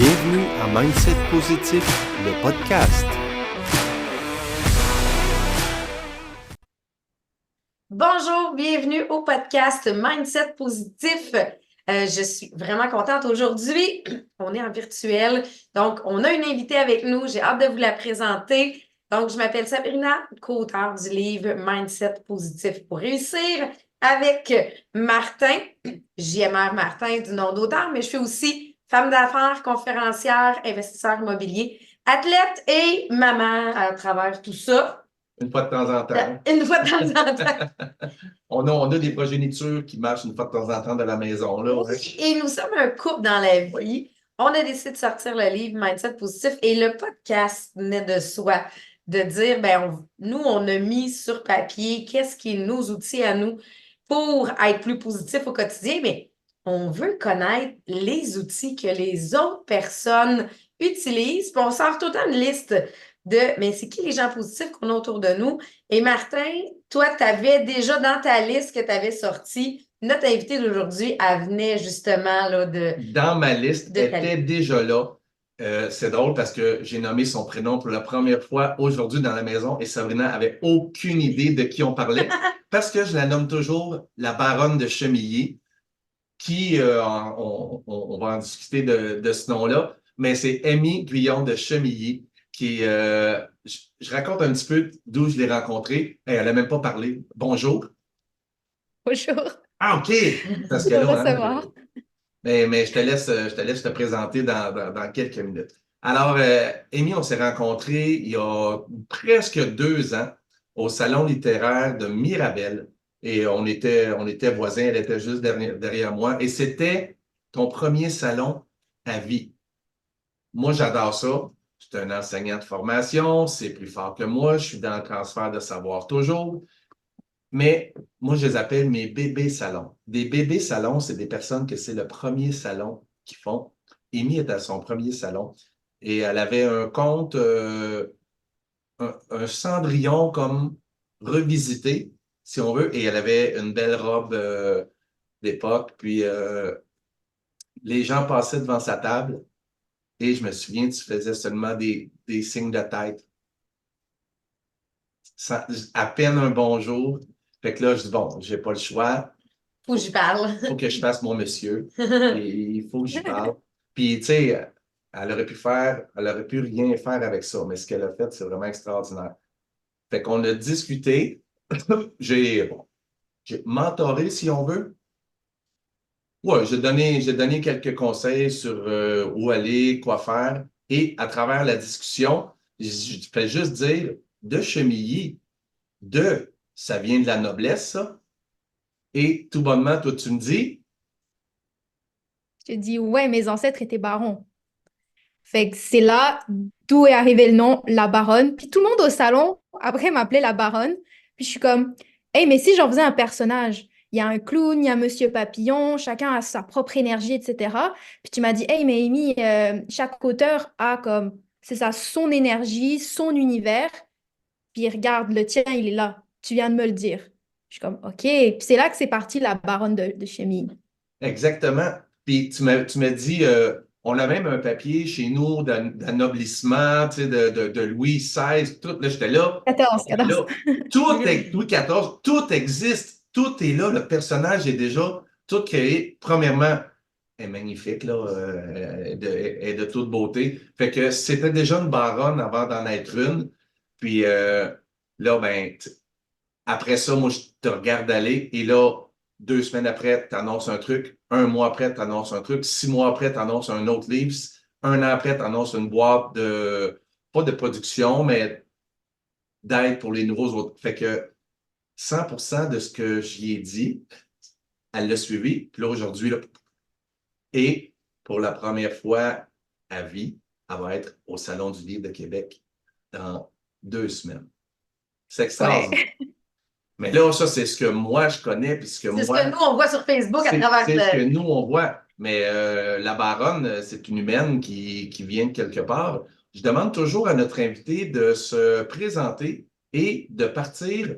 Bienvenue à Mindset Positif, le podcast. Bonjour, bienvenue au podcast Mindset Positif. Je suis vraiment contente aujourd'hui. On est en virtuel, donc on a une invitée avec nous. J'ai hâte de vous la présenter. Donc, je m'appelle Sabrina, co-auteure du livre Mindset Positif pour réussir avec Martin, JMR Martin du nom d'auteur, mais je suis aussi femme d'affaires, conférencière, investisseur immobilier, athlète et maman à travers tout ça. Une fois de temps en temps. Une fois de temps en temps. On a des progénitures qui marchent une fois de temps en temps de la maison. Là, ouais. Oui, et nous sommes un couple dans la vie. On a décidé de sortir le livre Mindset Positif et le podcast naît de soi, de dire, nous, on a mis sur papier qu'est-ce qui est nos outils à nous pour être plus positif au quotidien, mais on veut connaître les outils que les autres personnes utilisent. Puis on sort tout le temps une liste mais c'est qui les gens positifs qu'on a autour de nous? Et Martin, toi, tu avais déjà dans ta liste que tu avais sorti. Notre invitée d'aujourd'hui, elle venait justement là, Dans ma liste, de elle ta était déjà là. C'est drôle parce que j'ai nommé son prénom pour la première fois aujourd'hui dans la maison et Sabrina avait aucune idée de qui on parlait parce que je la nomme toujours la baronne de Chemillé, qui, on va en discuter de ce nom-là, mais c'est Amy Guillon de Chemillé qui, je raconte un petit peu d'où je l'ai rencontrée. Hey, elle n'a même pas parlé. Bonjour. Bonjour, Ah, OK! Parce que de là, recevoir. mais je te laisse te présenter dans quelques minutes. Alors, Amy, on s'est rencontrés il y a presque 2 ans au Salon littéraire de Mirabel. Et on était voisins, elle était juste derrière moi. Et c'était ton premier salon à vie. Moi, j'adore ça. Je suis un enseignant de formation, c'est plus fort que moi. Je suis dans le transfert de savoir toujours. Mais moi, je les appelle mes bébés salons. Des bébés salons, c'est des personnes que c'est le premier salon qu'ils font. Amy est à son premier salon et elle avait un conte, un Cendrillon comme revisité, si on veut, et elle avait une belle robe d'époque. Puis les gens passaient devant sa table et je me souviens, tu faisais seulement des signes de tête. À peine un bonjour. Fait que là, je dis, bon, j'ai pas le choix. Faut que j'y parle. Faut que je fasse mon monsieur. Et il faut que j'y parle. Puis, tu sais, elle aurait pu rien faire avec ça, mais ce qu'elle a fait, c'est vraiment extraordinaire. Fait qu'on a discuté. J'ai mentoré, si on veut. Ouais, j'ai donné quelques conseils sur où aller, quoi faire. Et à travers la discussion, je fais juste dire de chemiller, ça vient de la noblesse, ça. Et tout bonnement, toi, tu me dis, Je dis, ouais, mes ancêtres étaient barons. Fait que c'est là d'où est arrivé le nom, la baronne. Puis tout le monde au salon, après, m'appelait la baronne. Puis je suis comme, hey, mais si j'en faisais un personnage, il y a un clown, il y a Monsieur Papillon, chacun a sa propre énergie, etc. Puis tu m'as dit, hey, mais Amy, chaque auteur a comme, c'est ça, son énergie, son univers. Puis regarde, le tien, il est là. Tu viens de me le dire. Je suis comme, OK. Puis c'est là que c'est parti, la baronne de Chemille. exactement. Puis tu m'as dit, on a même un papier chez nous d'anoblissement, tu sais, de Louis XVI, tout. Là, j'étais là. 14, OK, 14. là, Louis XIV, tout existe, tout est là, le personnage est déjà tout créé. Premièrement, elle est magnifique, là, elle est de toute beauté. Fait que c'était déjà une baronne avant d'en être une. Puis là, ben, après ça, moi, je te regarde aller et là, 2 semaines après, tu annonces un truc. Un mois après, tu annonces un truc. 6 mois après, tu annonces un autre livre. Un an après, tu annonces une boîte pas de production, mais d'aide pour les nouveaux autres. Fait que 100% de ce que j'y ai dit, elle l'a suivi. Puis là, aujourd'hui, là, et pour la première fois à vie, elle va être au Salon du Livre de Québec dans 2 semaines. C'est extraordinaire. Ouais. Mais là, ça, c'est ce que moi, je connais, puis ce que C'est ce moi, que nous, on voit sur Facebook à travers c'est ce que nous, on voit. Mais la baronne, c'est une humaine qui vient de quelque part. Je demande toujours à notre invité de se présenter et de partir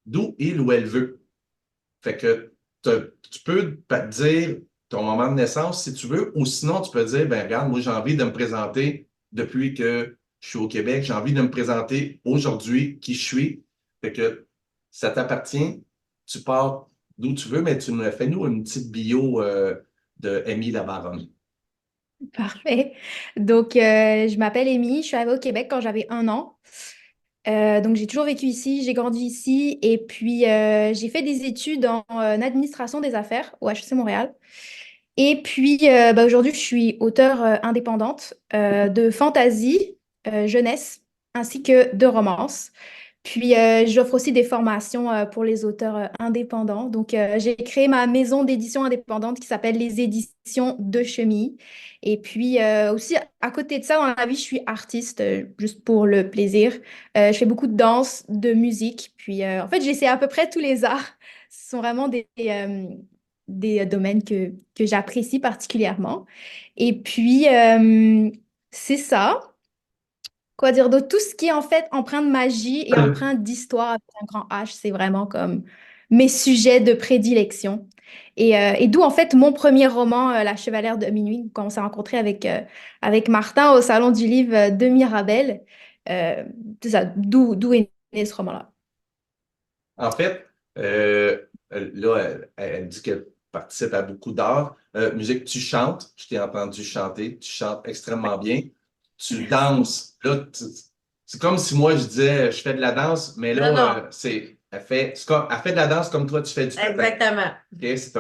d'où il ou elle veut. Fait que tu peux te dire ton moment de naissance, si tu veux, ou sinon, tu peux dire, ben regarde, moi, j'ai envie de me présenter depuis que je suis au Québec, j'ai envie de me présenter aujourd'hui qui je suis. Fait que ça t'appartient, tu pars d'où tu veux, mais tu nous fais-nous une petite bio de Amy Labaronne. Parfait. Donc, je m'appelle Amy, je suis arrivée au Québec quand j'avais 1 an. Donc, j'ai toujours vécu ici, j'ai grandi ici et puis j'ai fait des études en administration des affaires au HEC Montréal. Et puis aujourd'hui, je suis auteure indépendante de fantasy, jeunesse, ainsi que de romance. Puis j'offre aussi des formations pour les auteurs indépendants. Donc j'ai créé ma maison d'édition indépendante qui s'appelle les Éditions de Chemie. Et puis aussi à côté de ça, dans la vie, je suis artiste juste pour le plaisir. Je fais beaucoup de danse, de musique. Puis en fait, j'essaie à peu près tous les arts. Ce sont vraiment des domaines que j'apprécie particulièrement. Et puis c'est ça. Quoi dire d'autre? Tout ce qui est en fait empreint de magie et empreint d'histoire avec un grand H, c'est vraiment comme mes sujets de prédilection. Et d'où en fait mon premier roman, La Chevalière de Minuit, quand on s'est rencontré avec Martin au Salon du Livre de Mirabel. Euh, c'est ça, d'où est né ce roman-là. En fait, euh, là, elle dit qu'elle participe à beaucoup d'arts. Musique, tu chantes, je t'ai entendu chanter, tu chantes extrêmement bien. Tu danses. Là, c'est comme si moi je disais je fais de la danse, mais Non, non, là, elle fait de la danse comme toi tu fais du patin. exactement. OK? C'est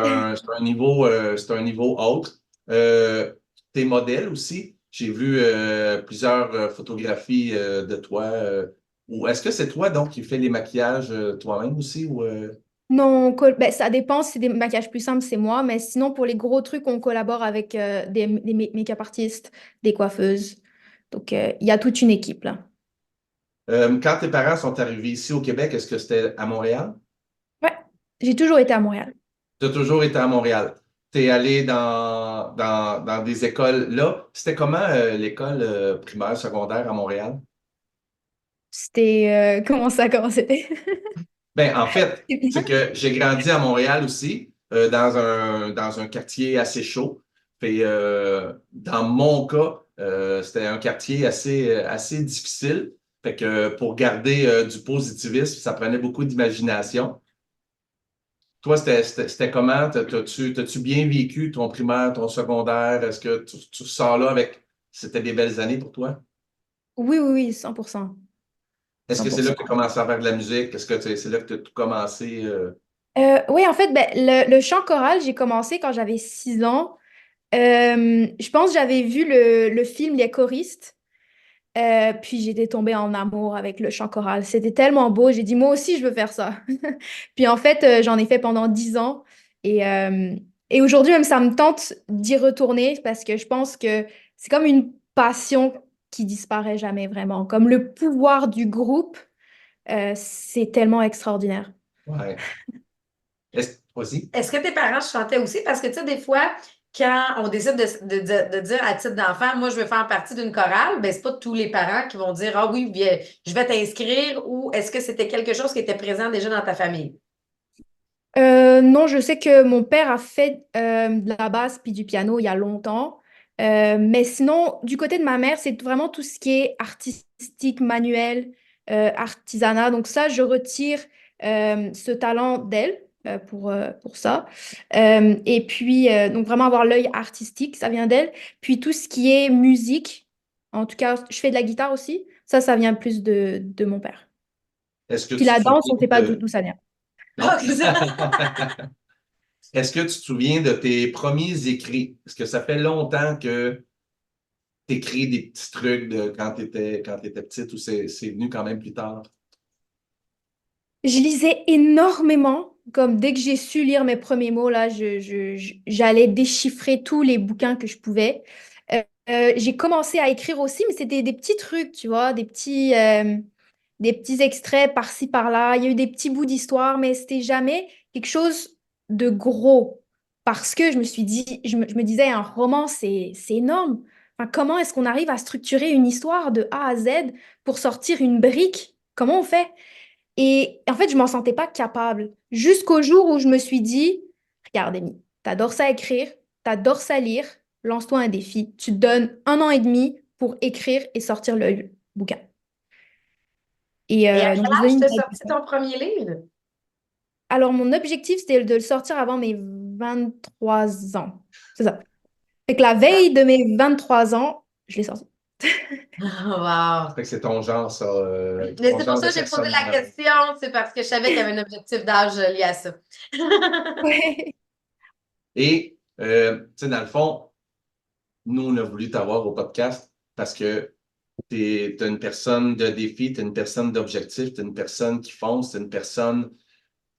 un niveau autre. T'es modèle aussi. J'ai vu plusieurs photographies de toi. Ou est-ce que c'est toi donc qui fais les maquillages toi-même aussi? Ou, Non, ben, ça dépend, si c'est des maquillages plus simples, c'est moi, mais sinon pour les gros trucs, on collabore avec des make-up artistes, des coiffeuses. Donc il y a toute une équipe là. quand tes parents sont arrivés ici au Québec, est-ce que c'était à Montréal? Ouais, j'ai toujours été à Montréal. Tu as toujours été à Montréal. Tu es allé dans des écoles là. C'était comment l'école primaire, secondaire à Montréal? C'était comment c'était? Ben, en fait, C'est bien. c'est que j'ai grandi à Montréal aussi, dans un quartier assez chaud. Puis, dans mon cas, c'était un quartier assez difficile. Fait que pour garder du positivisme, ça prenait beaucoup d'imagination. Toi, c'était comment? T'as-tu bien vécu ton primaire, ton secondaire? Est-ce que tu sors là avec... C'était des belles années pour toi? Oui, oui, oui, 100%. Est-ce que c'est là 100%. que tu as commencé à faire de la musique? Est-ce que c'est là que tu as tout commencé? Oui, en fait, ben, le chant choral, j'ai commencé quand j'avais 6 ans. Je pense que j'avais vu le film Les choristes. Puis j'étais tombée en amour avec le chant choral. C'était tellement beau. J'ai dit, moi aussi, je veux faire ça. Puis en fait, j'en ai fait pendant 10 ans. Et aujourd'hui, même, ça me tente d'y retourner parce que je pense que c'est comme une passion qui disparaît jamais vraiment. Comme le pouvoir du groupe, c'est tellement extraordinaire. Ouais. Vas-y. Est-ce que tes parents chantaient aussi? Parce que, tu sais, des fois, quand on décide de dire à titre d'enfant, moi, je veux faire partie d'une chorale, ben, c'est pas tous les parents qui vont dire, ah oui, bien, je vais t'inscrire, ou est-ce que c'était quelque chose qui était présent déjà dans ta famille? Non, je sais que mon père a fait de la basse puis du piano il y a longtemps. Mais sinon, du côté de ma mère, c'est vraiment tout ce qui est artistique, manuel, artisanat. Donc ça, je retire ce talent d'elle pour ça. Et puis, donc vraiment avoir l'œil artistique, ça vient d'elle. Puis tout ce qui est musique, en tout cas, je fais de la guitare aussi. Ça vient plus de mon père. Est-ce que Puis tu te la danse, on ne souviens sait pas de... d'où ça vient. Ah, Non? c'est ça. Est-ce que tu te souviens de tes premiers écrits? Est-ce que ça fait longtemps que tu écris des petits trucs de quand tu étais petite ou c'est venu quand même plus tard? Je lisais énormément. Comme dès que j'ai su lire mes premiers mots, là, j'allais déchiffrer tous les bouquins que je pouvais. J'ai commencé à écrire aussi, mais c'était des petits trucs, tu vois, des petits extraits par-ci, par-là. Il y a eu des petits bouts d'histoire, mais c'était jamais quelque chose de gros. Parce que je me suis dit, je me disais, un roman, c'est énorme. Enfin, comment est-ce qu'on arrive à structurer une histoire de A à Z pour sortir une brique? Comment on fait? Et en fait, je m'en sentais pas capable. Jusqu'au jour où je me suis dit, regarde, Amy, t'adores ça écrire, t'adores ça lire, lance-toi un défi. Tu te donnes 1 an et demi pour écrire et sortir le bouquin. Et Et à donc, quel je vous âge donne une t'as date sorti ton premier livre? Alors, mon objectif, c'était de le sortir avant mes 23 ans. C'est ça. Fait que la veille de mes 23 ans, je l'ai sorti. Wow. Fait que c'est ton genre, ça. Mais Ton c'est pour genre ça de que j'ai posé personne. la question, c'est parce que je savais qu'il y avait un objectif d'âge lié à ça. Ouais. Et, tu sais, dans le fond, nous, on a voulu t'avoir au podcast parce que t'es une personne de défi, t'es une personne d'objectif, t'es une personne qui fonce, t'es une personne.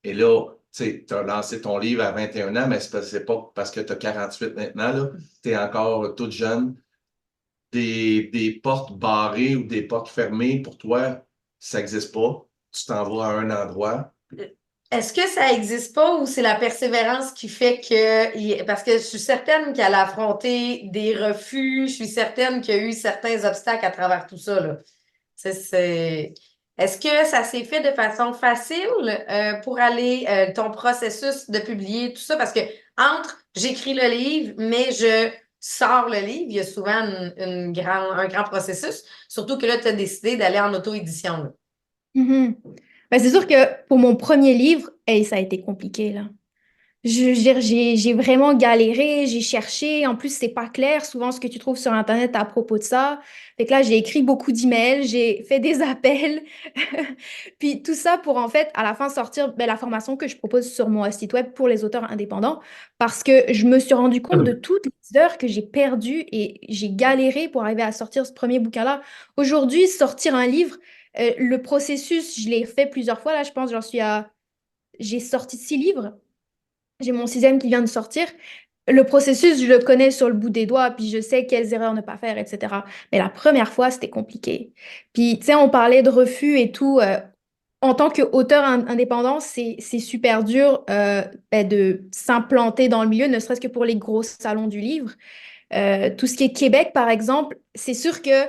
Et là, tu sais, tu as lancé ton livre à 21 ans, mais c'est pas parce que tu as 48 maintenant, là. Tu es encore toute jeune. Des portes barrées ou des portes fermées, pour toi, ça n'existe pas. Tu t'en vas à un endroit. Est-ce que ça n'existe pas ou c'est la persévérance qui fait que... Parce que je suis certaine qu'elle a affronté des refus, je suis certaine qu'il y a eu certains obstacles à travers tout ça, là. C'est... Est-ce que ça s'est fait de façon facile pour aller, ton processus de publier tout ça? Parce que entre j'écris le livre, mais je sors le livre, il y a souvent un grand processus, surtout que là, tu as décidé d'aller en auto-édition, là. Mhm. Ben, c'est sûr que pour mon premier livre, ça a été compliqué, là. Je veux dire, j'ai vraiment galéré, j'ai cherché. En plus, c'est pas clair souvent ce que tu trouves sur Internet à propos de ça. Fait que là, j'ai écrit beaucoup d'emails, j'ai fait des appels. Puis tout ça pour en fait, à la fin, sortir la formation que je propose sur mon site web pour les auteurs indépendants. Parce que je me suis rendu compte de toutes les heures que j'ai perdues et j'ai galéré pour arriver à sortir ce premier bouquin-là. Aujourd'hui, sortir un livre, le processus, je l'ai fait plusieurs fois. Là, je pense, j'ai sorti 6 livres. J'ai mon sixième qui vient de sortir. Le processus, je le connais sur le bout des doigts, puis je sais quelles erreurs ne pas faire, etc. Mais la première fois, c'était compliqué. Puis, tu sais, on parlait de refus et tout. En tant qu'auteur indépendant, c'est super dur de s'implanter dans le milieu, ne serait-ce que pour les gros salons du livre. Tout ce qui est Québec, par exemple, c'est sûr que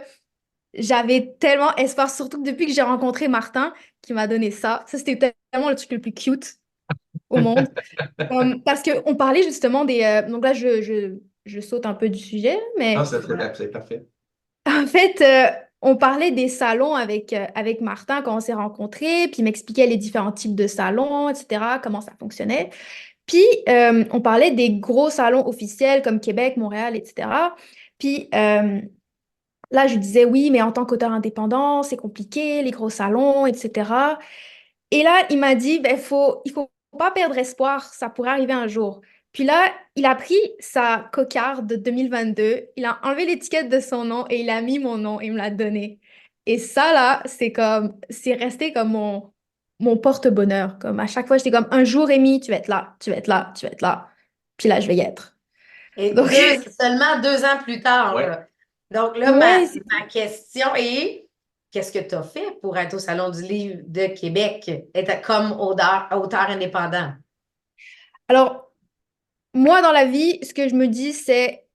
j'avais tellement espoir, surtout que depuis que j'ai rencontré Martin, qui m'a donné ça. Ça, c'était tellement le truc le plus cute au monde. Parce qu'on parlait justement des... donc là, je saute un peu du sujet, Ah, mais c'est parfait. en fait, on parlait des salons avec Martin quand on s'est rencontrés, puis il m'expliquait les différents types de salons, etc., comment ça fonctionnait. Puis, on parlait des gros salons officiels comme Québec, Montréal, etc. Puis, là, je lui disais, oui, mais en tant qu'auteur indépendant, c'est compliqué, les gros salons, etc. Et là, il m'a dit, ben, il faut pas perdre espoir, ça pourrait arriver un jour. Puis là, il a pris sa cocarde de 2022, il a enlevé l'étiquette de son nom et il a mis mon nom et il me l'a donné. Et ça, là, c'est resté comme mon porte-bonheur. Comme à chaque fois, j'étais comme, un jour, Rémi, tu vas être là, tu vas être là, tu vas être là. Puis là, je vais y être. Et Donc, seulement 2 ans plus tard, Ouais. là. Donc là, ouais, ma question est, qu'est-ce que tu as fait pour être au Salon du Livre de Québec, être comme auteur indépendant? alors, moi, dans la vie, ce que je me dis, c'est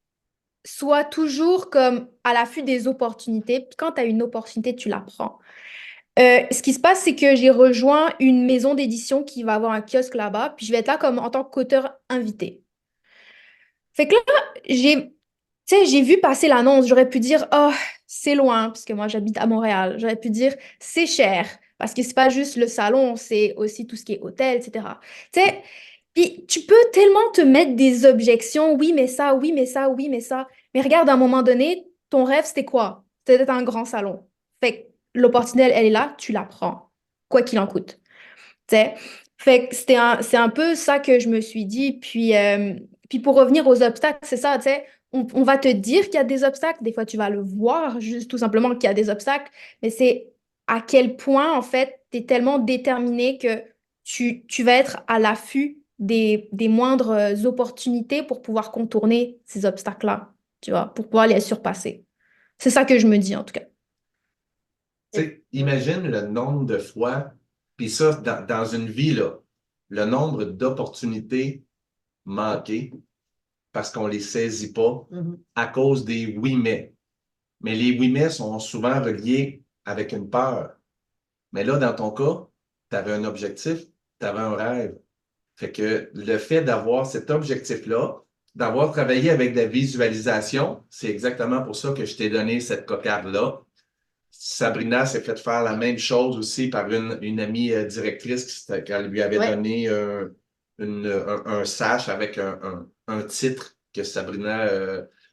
sois toujours comme à l'affût des opportunités. Puis quand tu as une opportunité, tu la prends. Ce qui se passe, c'est que j'ai rejoint une maison d'édition qui va avoir un kiosque là-bas, puis je vais être là comme en tant qu'auteur invité. Fait que là, tu sais, j'ai vu passer l'annonce. J'aurais pu dire, oh, c'est loin, parce que moi, j'habite à Montréal. J'aurais pu dire, c'est cher, parce que c'est pas juste le salon, c'est aussi tout ce qui est hôtel, etc. Tu sais, puis tu peux tellement te mettre des objections, oui, mais ça, oui, mais ça, oui, mais ça. Mais regarde, à un moment donné, ton rêve, c'était quoi? C'était d'être un grand salon. Fait que l'opportunité, elle est là, tu la prends, quoi qu'il en coûte. Tu sais? Fait que c'est un peu ça que je me suis dit. Puis pour revenir aux obstacles, c'est ça, tu sais, on va te dire qu'il y a des obstacles. Des fois, tu vas le voir, juste tout simplement qu'il y a des obstacles. Mais c'est à quel point, en fait, tu es tellement déterminé que tu vas être à l'affût des moindres opportunités pour pouvoir contourner ces obstacles-là, tu vois, pour pouvoir les surpasser. C'est ça que je me dis, en tout cas. Tu sais, imagine le nombre de fois, puis ça, dans une vie, là, le nombre d'opportunités manquées parce qu'on les saisit pas Mhm. à cause des oui mais. Mais les oui mais sont souvent reliés avec une peur. Mais là, dans ton cas, tu avais un objectif, tu avais un rêve. Fait que le fait d'avoir cet objectif-là, d'avoir travaillé avec la visualisation, c'est exactement pour ça que je t'ai donné cette cocarde-là. Sabrina s'est fait faire la même chose aussi par une amie directrice qu'elle lui avait Ouais. donné un sash avec un titre que Sabrina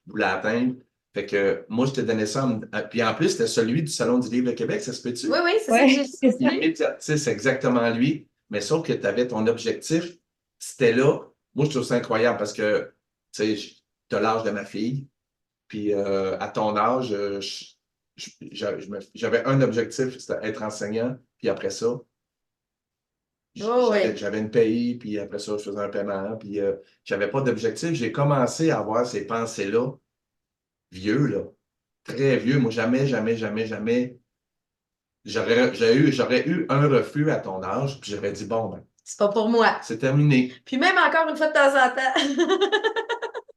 voulait atteindre. Fait que moi, je t'ai donné ça. Puis en plus, c'était celui du Salon du Livre de Québec, ça se peut-tu? Oui, oui, c'est ça que Ouais, j'ai c'est ça. su. C'est exactement lui. Mais sauf que tu avais ton objectif, c'était là. Moi, je trouve ça incroyable parce que tu sais, tu as l'âge de ma fille. Puis à ton âge, j'avais un objectif, c'était être enseignant. Puis après ça, Oh, oui. j'avais une pays, puis après ça, je faisais un paiement. Puis j'avais pas d'objectif. J'ai commencé à avoir ces pensées-là, vieux, là, très vieux. Moi, jamais, jamais, jamais, jamais. J'aurais eu un refus à ton âge, puis j'aurais dit, bon, ben, C'est pas pour moi. c'est terminé. Puis même encore une fois de temps en temps.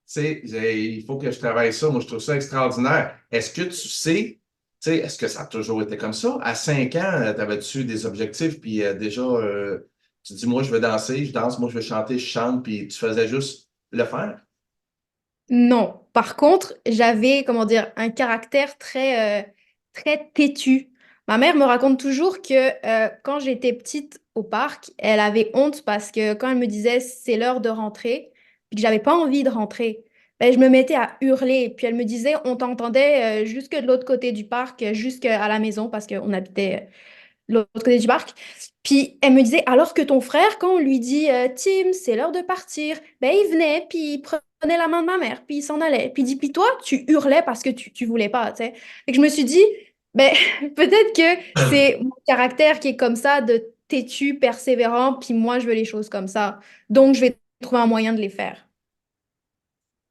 Tu sais, il faut que je travaille ça. Moi, je trouve ça extraordinaire. Est-ce que tu sais, tu sais, est-ce que ça a toujours été comme ça? À 5 ans, t'avais-tu des objectifs, puis déjà, tu dis, moi, je veux danser, je danse, moi, je veux chanter, je chante, puis tu faisais juste le faire? Non. Par contre, j'avais, comment dire, un caractère très têtu. Ma mère me raconte toujours que quand j'étais petite au parc, elle avait honte parce que quand elle me disait c'est l'heure de rentrer, puis que j'avais pas envie de rentrer, ben, je me mettais à hurler. Puis elle me disait on t'entendait jusque de l'autre côté du parc, jusqu'à la maison parce qu'on habitait de l'autre côté du parc. Puis elle me disait, alors que ton frère, quand on lui dit, Tim, c'est l'heure de partir, ben il venait, puis il prenait la main de ma mère, puis il s'en allait. Puis il dit, puis toi, tu hurlais parce que tu voulais pas, tu sais. Et que je me suis dit, ben peut-être que c'est mon caractère qui est comme ça, de têtu, persévérant, puis moi, je veux les choses comme ça. Donc, je vais trouver un moyen de les faire.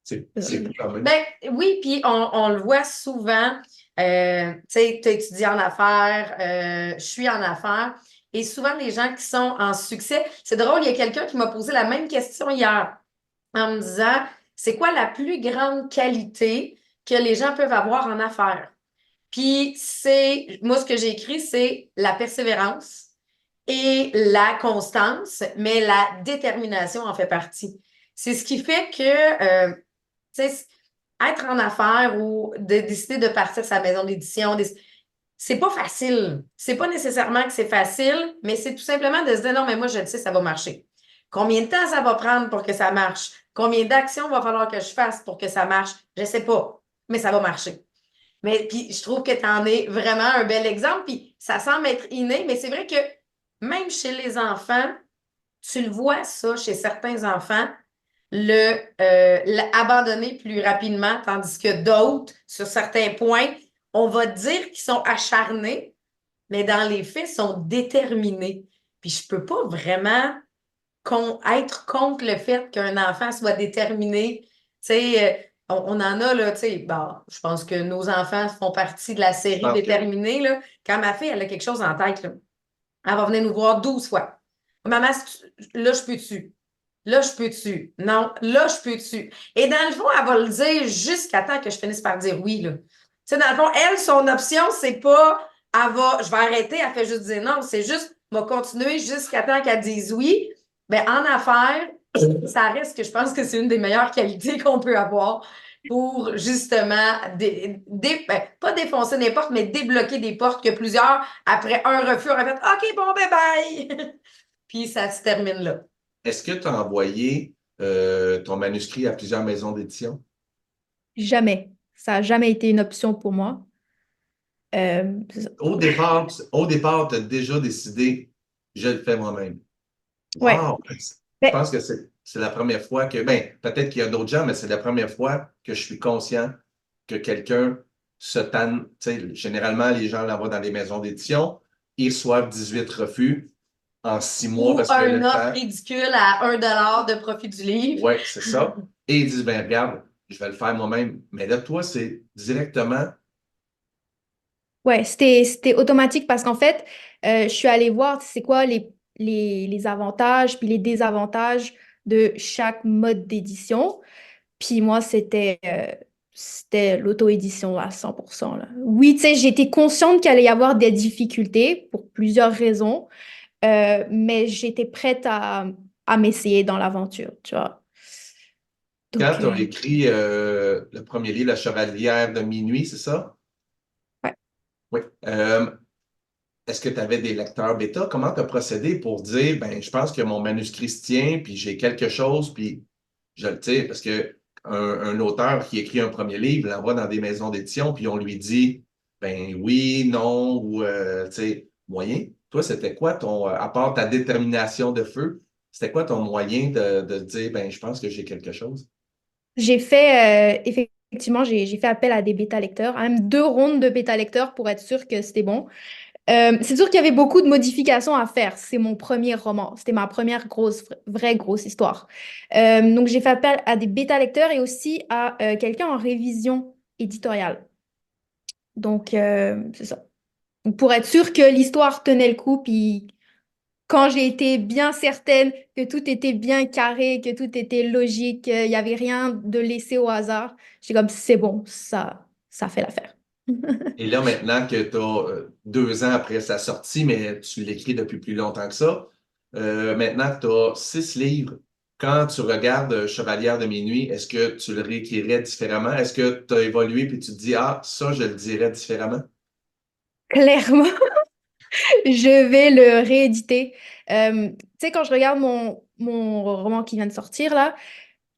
C'est fou quand même. Ben oui, puis on le voit souvent. Tu sais, tu étudié en affaires, je suis en affaires. Et souvent, les gens qui sont en succès, c'est drôle, il y a quelqu'un qui m'a posé la même question hier en me disant, c'est quoi la plus grande qualité que les gens peuvent avoir en affaires? Puis moi, ce que j'ai écrit, c'est la persévérance et la constance, mais la détermination en fait partie. C'est ce qui fait que, tu sais, être en affaires ou de décider de partir sa maison d'édition, c'est pas facile. C'est pas nécessairement que c'est facile, mais c'est tout simplement de se dire non, mais moi, je le sais, ça va marcher. Combien de temps ça va prendre pour que ça marche? Combien d'actions va falloir que je fasse pour que ça marche? Je sais pas, mais ça va marcher. Mais puis, je trouve que tu en es vraiment un bel exemple. Puis, ça semble être inné, mais c'est vrai que même chez les enfants, tu le vois ça chez certains enfants, l'abandonner plus rapidement, tandis que d'autres, sur certains points, on va dire qu'ils sont acharnés, mais dans les faits, sont déterminés. Puis je peux pas vraiment être contre le fait qu'un enfant soit déterminé. Tu sais, on en a, là, tu sais, bon, je pense que nos enfants font partie de la série Parce que, déterminée, là. Quand ma fille, elle a quelque chose en tête, là, elle va venir nous voir 12 fois. Maman, là, je peux-tu? Là, je peux-tu? Non, là, je peux-tu? Et dans le fond, elle va le dire jusqu'à temps que je finisse par dire oui, là. Tu sais, dans le fond, elle, son option, c'est pas, je vais arrêter, elle fait juste dire non, c'est juste, va continuer jusqu'à temps qu'elle dise oui. Mais en affaires, ça reste que je pense que c'est une des meilleures qualités qu'on peut avoir pour justement, pas défoncer des portes, mais débloquer des portes que plusieurs, après un refus, auraient fait OK, bon, bye bye. Puis ça se termine là. est-ce que tu as envoyé ton manuscrit à plusieurs maisons d'édition? Jamais. Ça n'a jamais été une option pour moi. C'est ça. Au départ, tu as déjà décidé, je le fais moi-même. Ouais. Wow! Je Ben, pense que c'est la première fois que, ben, peut-être qu'il y a d'autres gens, mais c'est la première fois que je suis conscient que quelqu'un se tanne. Tu sais, généralement, les gens l'envoient dans des maisons d'édition, ils reçoivent 18 refus en 6 mois Ou parce que une le offre temps. ridicule à 1 $ de profit du livre. Oui, c'est ça. Et ils disent, ben, regarde, je vais le faire moi-même. Mais là, toi, c'est directement. ouais, c'était automatique parce qu'en fait, je suis allée voir c'est quoi les avantages puis les désavantages de chaque mode d'édition. Puis moi, c'était l'auto-édition à 100%, là. Oui, tu sais, j'étais consciente qu'il allait y avoir des difficultés pour plusieurs raisons, mais j'étais prête à m'essayer dans l'aventure, tu vois. Quand Donc, tu as écrit le premier livre, La Chevalière de minuit, c'est ça? ouais. Oui. Est-ce que tu avais des lecteurs bêta? Comment tu as procédé pour dire, ben, je pense que mon manuscrit se tient, puis j'ai quelque chose, puis je le sais, parce que un auteur qui écrit un premier livre l'envoie dans des maisons d'édition, puis on lui dit, ben oui, non, ou, tu sais, moyen. Toi, c'était quoi ton, à part ta détermination de feu, c'était quoi ton moyen de dire, ben, je pense que j'ai quelque chose? J'ai fait, effectivement, j'ai fait appel à des bêta-lecteurs, à même 2 rondes de bêta-lecteurs pour être sûr que c'était bon. C'est sûr qu'il y avait beaucoup de modifications à faire. C'est mon premier roman. C'était ma première grosse, vraie grosse histoire. Donc, j'ai fait appel à des bêta-lecteurs et aussi à quelqu'un en révision éditoriale. Donc, c'est ça. Donc, pour être sûr que l'histoire tenait le coup, puis quand j'ai été bien certaine que tout était bien carré, que tout était logique, qu'il n'y avait rien de laissé au hasard, j'étais comme, c'est bon, ça fait l'affaire. Et là, maintenant que tu as 2 ans après sa sortie, mais tu l'écris depuis plus longtemps que ça, maintenant que tu as 6 livres, quand tu regardes Chevalière de minuit, est-ce que tu le réécrirais différemment? Est-ce que tu as évolué puis tu te dis, ah, ça, je le dirais différemment? Clairement. Je vais le rééditer. Tu sais, quand je regarde mon roman qui vient de sortir, là,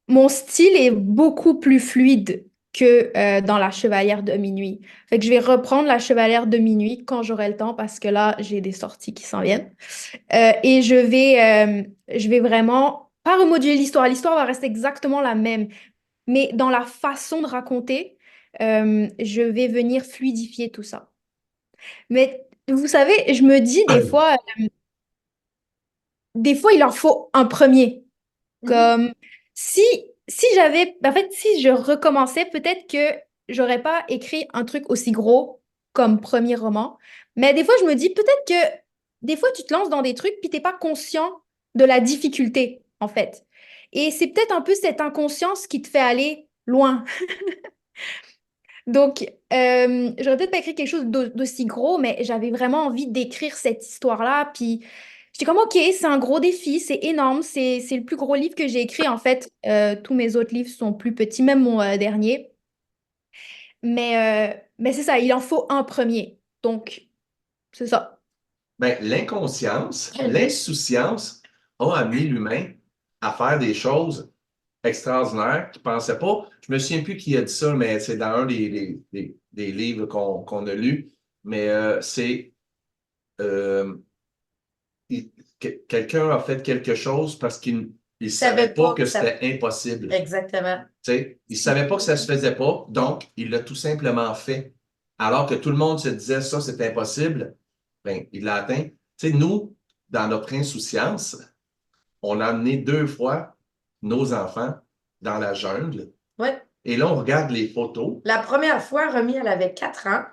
mon style est beaucoup plus fluide que dans La Chevalière de minuit. Fait que je vais reprendre La Chevalière de minuit quand j'aurai le temps parce que là, j'ai des sorties qui s'en viennent. Et je vais vraiment pas remoduler l'histoire. L'histoire va rester exactement la même. Mais dans la façon de raconter, je vais venir fluidifier tout ça. Mais vous savez, je me dis des fois, il en faut un premier. Mhm. Comme si, si j'avais, en fait, si je recommençais, peut-être que j'aurais pas écrit un truc aussi gros comme premier roman. Mais des fois, je me dis peut-être que des fois, tu te lances dans des trucs puis t'es pas conscient de la difficulté, en fait. Et c'est peut-être un peu cette inconscience qui te fait aller loin. Donc, j'aurais peut-être pas écrit quelque chose d'aussi gros, mais j'avais vraiment envie d'écrire cette histoire-là. Puis, j'étais comme, OK, c'est un gros défi, c'est énorme, c'est le plus gros livre que j'ai écrit. En fait, tous mes autres livres sont plus petits, même mon dernier. Mais c'est ça, il en faut un premier. Donc, c'est ça. Ben, l'inconscience, l'insouciance ont amené l'humain à faire des choses extraordinaires qu'il ne pensait pas. Je me souviens plus qui a dit ça, mais c'est dans un des livres qu'on a lus. Mais c'est euh, quelqu'un a fait quelque chose parce qu'il ne savait Savais pas pas que que ça. c'était impossible. Exactement. Tu sais, il ne savait pas que ça ne se faisait pas, donc il l'a tout simplement fait. Alors que tout le monde se disait ça, c'est impossible, ben, il l'a atteint. Tu sais, nous, dans notre insouciance, on a amené 2 fois nos enfants dans la jungle. Ouais. Et là, on regarde les photos. La première fois, Romy, elle avait 4 ans.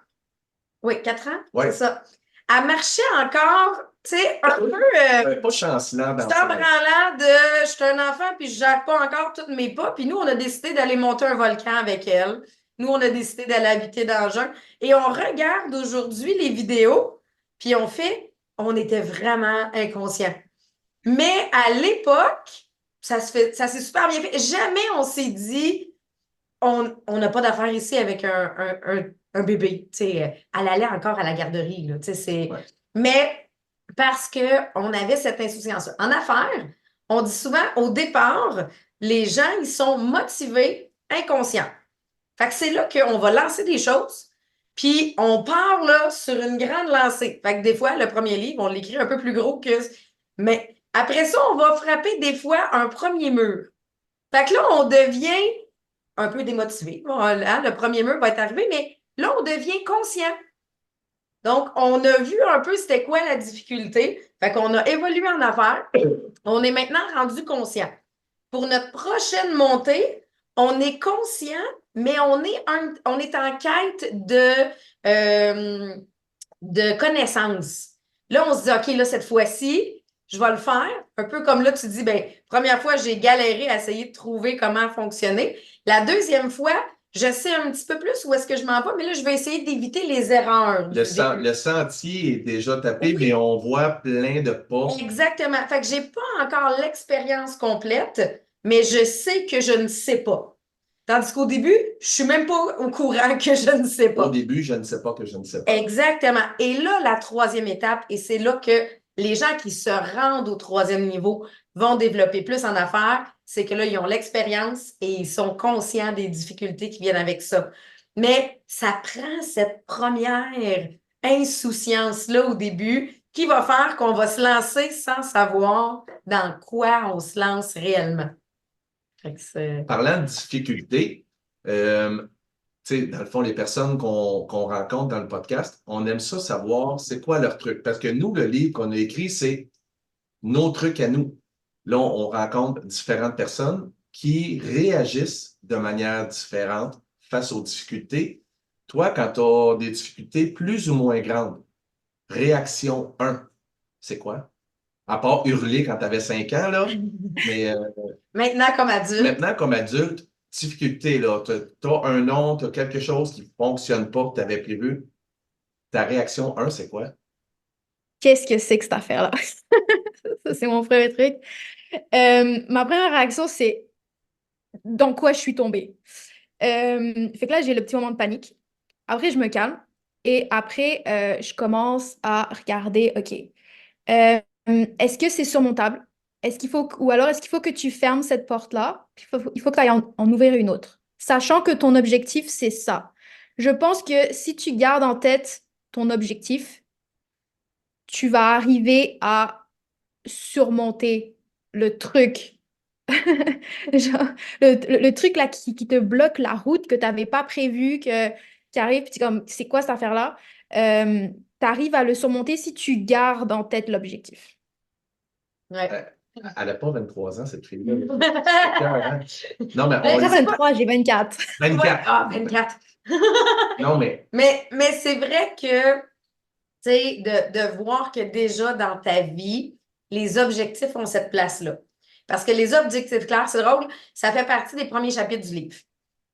Oui, 4 ans, Ouais. c'est ça. Elle marchait encore, tu sais, un peu Pas chancelant dans tout en le branlant de je suis un enfant puis je gère pas encore tous mes pas. Puis nous, on a décidé d'aller monter un volcan avec elle. Nous, on a décidé d'aller habiter dans le jungle. Et on regarde aujourd'hui les vidéos, puis on était vraiment inconscients. Mais à l'époque, ça s'est super bien fait. Jamais on s'est dit on n'a pas d'affaires ici avec un bébé. Tu sais, elle allait encore à la garderie. Là, tu sais, Ouais. Mais parce qu'on avait cette insouciance. En affaires, on dit souvent, au départ, les gens, ils sont motivés, inconscients. Fait que c'est là qu'on va lancer des choses, puis on part là sur une grande lancée. Fait que des fois, le premier livre, on l'écrit un peu plus gros que... Mais après ça, on va frapper des fois un premier mur. Fait que là, on devient un peu démotivé. Bon, hein, le premier mur va être arrivé, mais là, on devient conscient. Donc, on a vu un peu c'était quoi la difficulté. Fait qu'on a évolué en affaires. On est maintenant rendu conscient. Pour notre prochaine montée, on est conscient, mais on est en quête de connaissances. Là, on se dit, OK, là, cette fois-ci, je vais le faire. Un peu comme là, tu dis, ben, première fois, j'ai galéré à essayer de trouver comment fonctionner. La deuxième fois, je sais un petit peu plus où est-ce que je m'en vais, mais là, je vais essayer d'éviter les erreurs du début. Le sentier est déjà tapé, Oui. mais on voit plein de pas. Exactement. Fait que j'ai pas encore l'expérience complète, mais je sais que je ne sais pas. Tandis qu'au début, je suis même pas au courant que je ne sais Au pas. début, je ne sais pas que je ne sais pas. Exactement. Et là, la troisième étape, et c'est là que les gens qui se rendent au troisième niveau vont développer plus en affaires, c'est que là, ils ont l'expérience et ils sont conscients des difficultés qui viennent avec ça. Mais ça prend cette première insouciance-là au début qui va faire qu'on va se lancer sans savoir dans quoi on se lance réellement. Fait que c'est... Parlant de difficultés, tu sais, dans le fond, les personnes qu'on rencontre dans le podcast, on aime ça savoir c'est quoi leur truc. Parce que nous, le livre qu'on a écrit, c'est nos trucs à nous. Là, on rencontre différentes personnes qui réagissent de manière différente face aux difficultés. Toi, quand tu as des difficultés plus ou moins grandes, réaction 1, c'est quoi? À part hurler quand tu avais 5 ans, là. Mais Maintenant, comme adulte, maintenant, comme adulte, difficulté, là, tu as un nom, tu as quelque chose qui ne fonctionne pas que tu avais prévu. Ta réaction 1, c'est quoi? Qu'est-ce que c'est que cette affaire-là? Ça, c'est mon premier truc. Ma première réaction, c'est dans quoi je suis tombée. Fait que là, j'ai le petit moment de panique. Après, je me calme. Et après, je commence à regarder, OK, est-ce que c'est surmontable? Ou alors est-ce qu'il faut que tu fermes cette porte-là? Il faut que tu ailles en ouvrir une autre. Sachant que ton objectif, c'est ça. Je pense que si tu gardes en tête ton objectif, tu vas arriver à surmonter le truc. Genre, le truc là qui te bloque la route que tu n'avais pas prévu, qui arrive, puis tu es comme, c'est quoi cette affaire-là? Tu arrives à le surmonter si tu gardes en tête l'objectif. ouais. Elle n'a pas 23 ans, cette fille-là. C'est cœur, hein? Non, mais Ben, on je le sais dit. pas. 23, j'ai 24. 24. Ah, 24. Non, mais Mais c'est vrai que, tu sais, de voir que déjà dans ta vie, les objectifs ont cette place-là. Parce que les objectifs clairs, c'est drôle, ça fait partie des premiers chapitres du livre.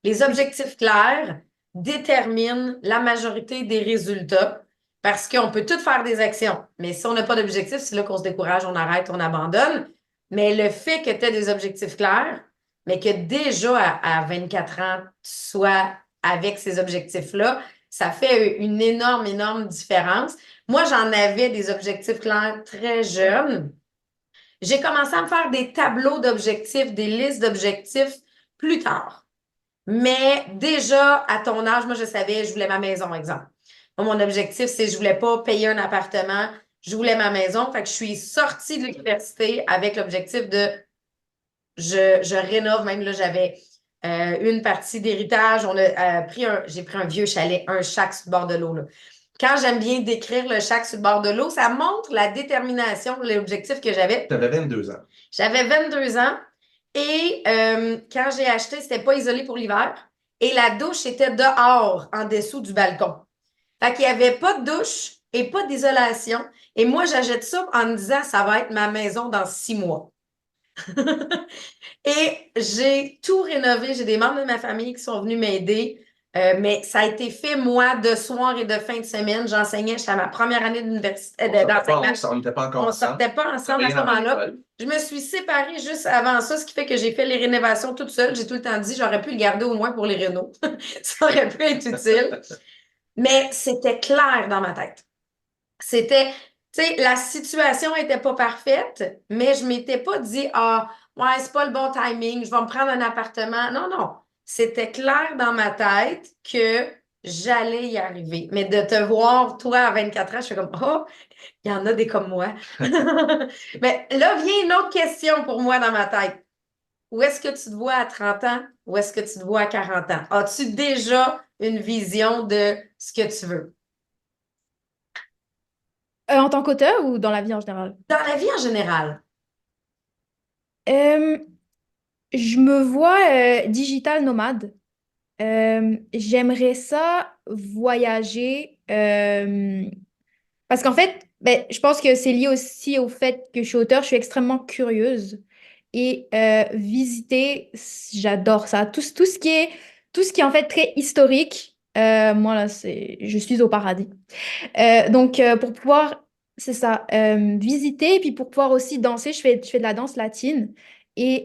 Les objectifs clairs déterminent la majorité des résultats parce qu'on peut tout faire des actions. Mais si on n'a pas d'objectif, c'est là qu'on se décourage, on arrête, on abandonne. Mais le fait que tu aies des objectifs clairs, mais que déjà à 24 ans, tu sois avec ces objectifs-là, ça fait une énorme, énorme différence. Moi, j'en avais des objectifs clairs très jeunes. J'ai commencé à me faire des tableaux d'objectifs, des listes d'objectifs plus tard. Mais déjà, à ton âge, moi, je savais, je voulais ma maison, exemple. Moi, mon objectif, c'est que je voulais pas payer un appartement, je voulais ma maison. Fait que je suis sortie de l'université avec l'objectif de je rénove. Même là, j'avais une partie d'héritage. J'ai pris un vieux chalet, un shack sur le bord de l'eau, là. Quand j'aime bien décrire le shack sur le bord de l'eau, ça montre la détermination, l'objectif que j'avais. tu avais 22 ans. J'avais 22 ans et quand j'ai acheté, c'était pas isolé pour l'hiver et la douche était dehors, en dessous du balcon. Fait qu'il n'y avait pas de douche et pas d'isolation. Et moi, j'achète ça en me disant, ça va être ma maison dans 6 mois. Et j'ai tout rénové. J'ai des membres de ma famille qui sont venus m'aider. Mais ça a été fait, moi, de soir et de fin de semaine. J'enseignais, j'étais à ma première année d'université d'enseignement. On n'était pas encore On ne ensemble. sortait pas ensemble à ce moment-là. Je me suis séparée juste avant ça, ce qui fait que j'ai fait les rénovations toute seule. J'ai tout le temps dit, j'aurais pu le garder au moins pour les rénaux. Ça aurait pu être utile. Mais c'était clair dans ma tête. C'était, tu sais, la situation n'était pas parfaite, mais je ne m'étais pas dit, ah, ouais, c'est pas le bon timing, je vais me prendre un appartement. Non, non. C'était clair dans ma tête que j'allais y arriver. Mais de te voir, toi, à 24 ans, je suis comme, oh, il y en a des comme moi. Mais là vient une autre question pour moi dans ma tête. Où est-ce que tu te vois à 30 ans? Où est-ce que tu te vois à 40 ans? As-tu déjà une vision de ce que tu veux? En tant qu'auteur ou dans la vie en général? Dans la vie en général. Euh, je me vois digital nomade. J'aimerais ça voyager parce qu'en fait, ben, je pense que c'est lié aussi au fait que je suis auteur, je suis extrêmement curieuse et visiter, j'adore ça. Tout ce qui est en fait très historique, moi là, je suis au paradis. Donc pour pouvoir, c'est ça, visiter et puis pour pouvoir aussi danser, je fais de la danse latine Et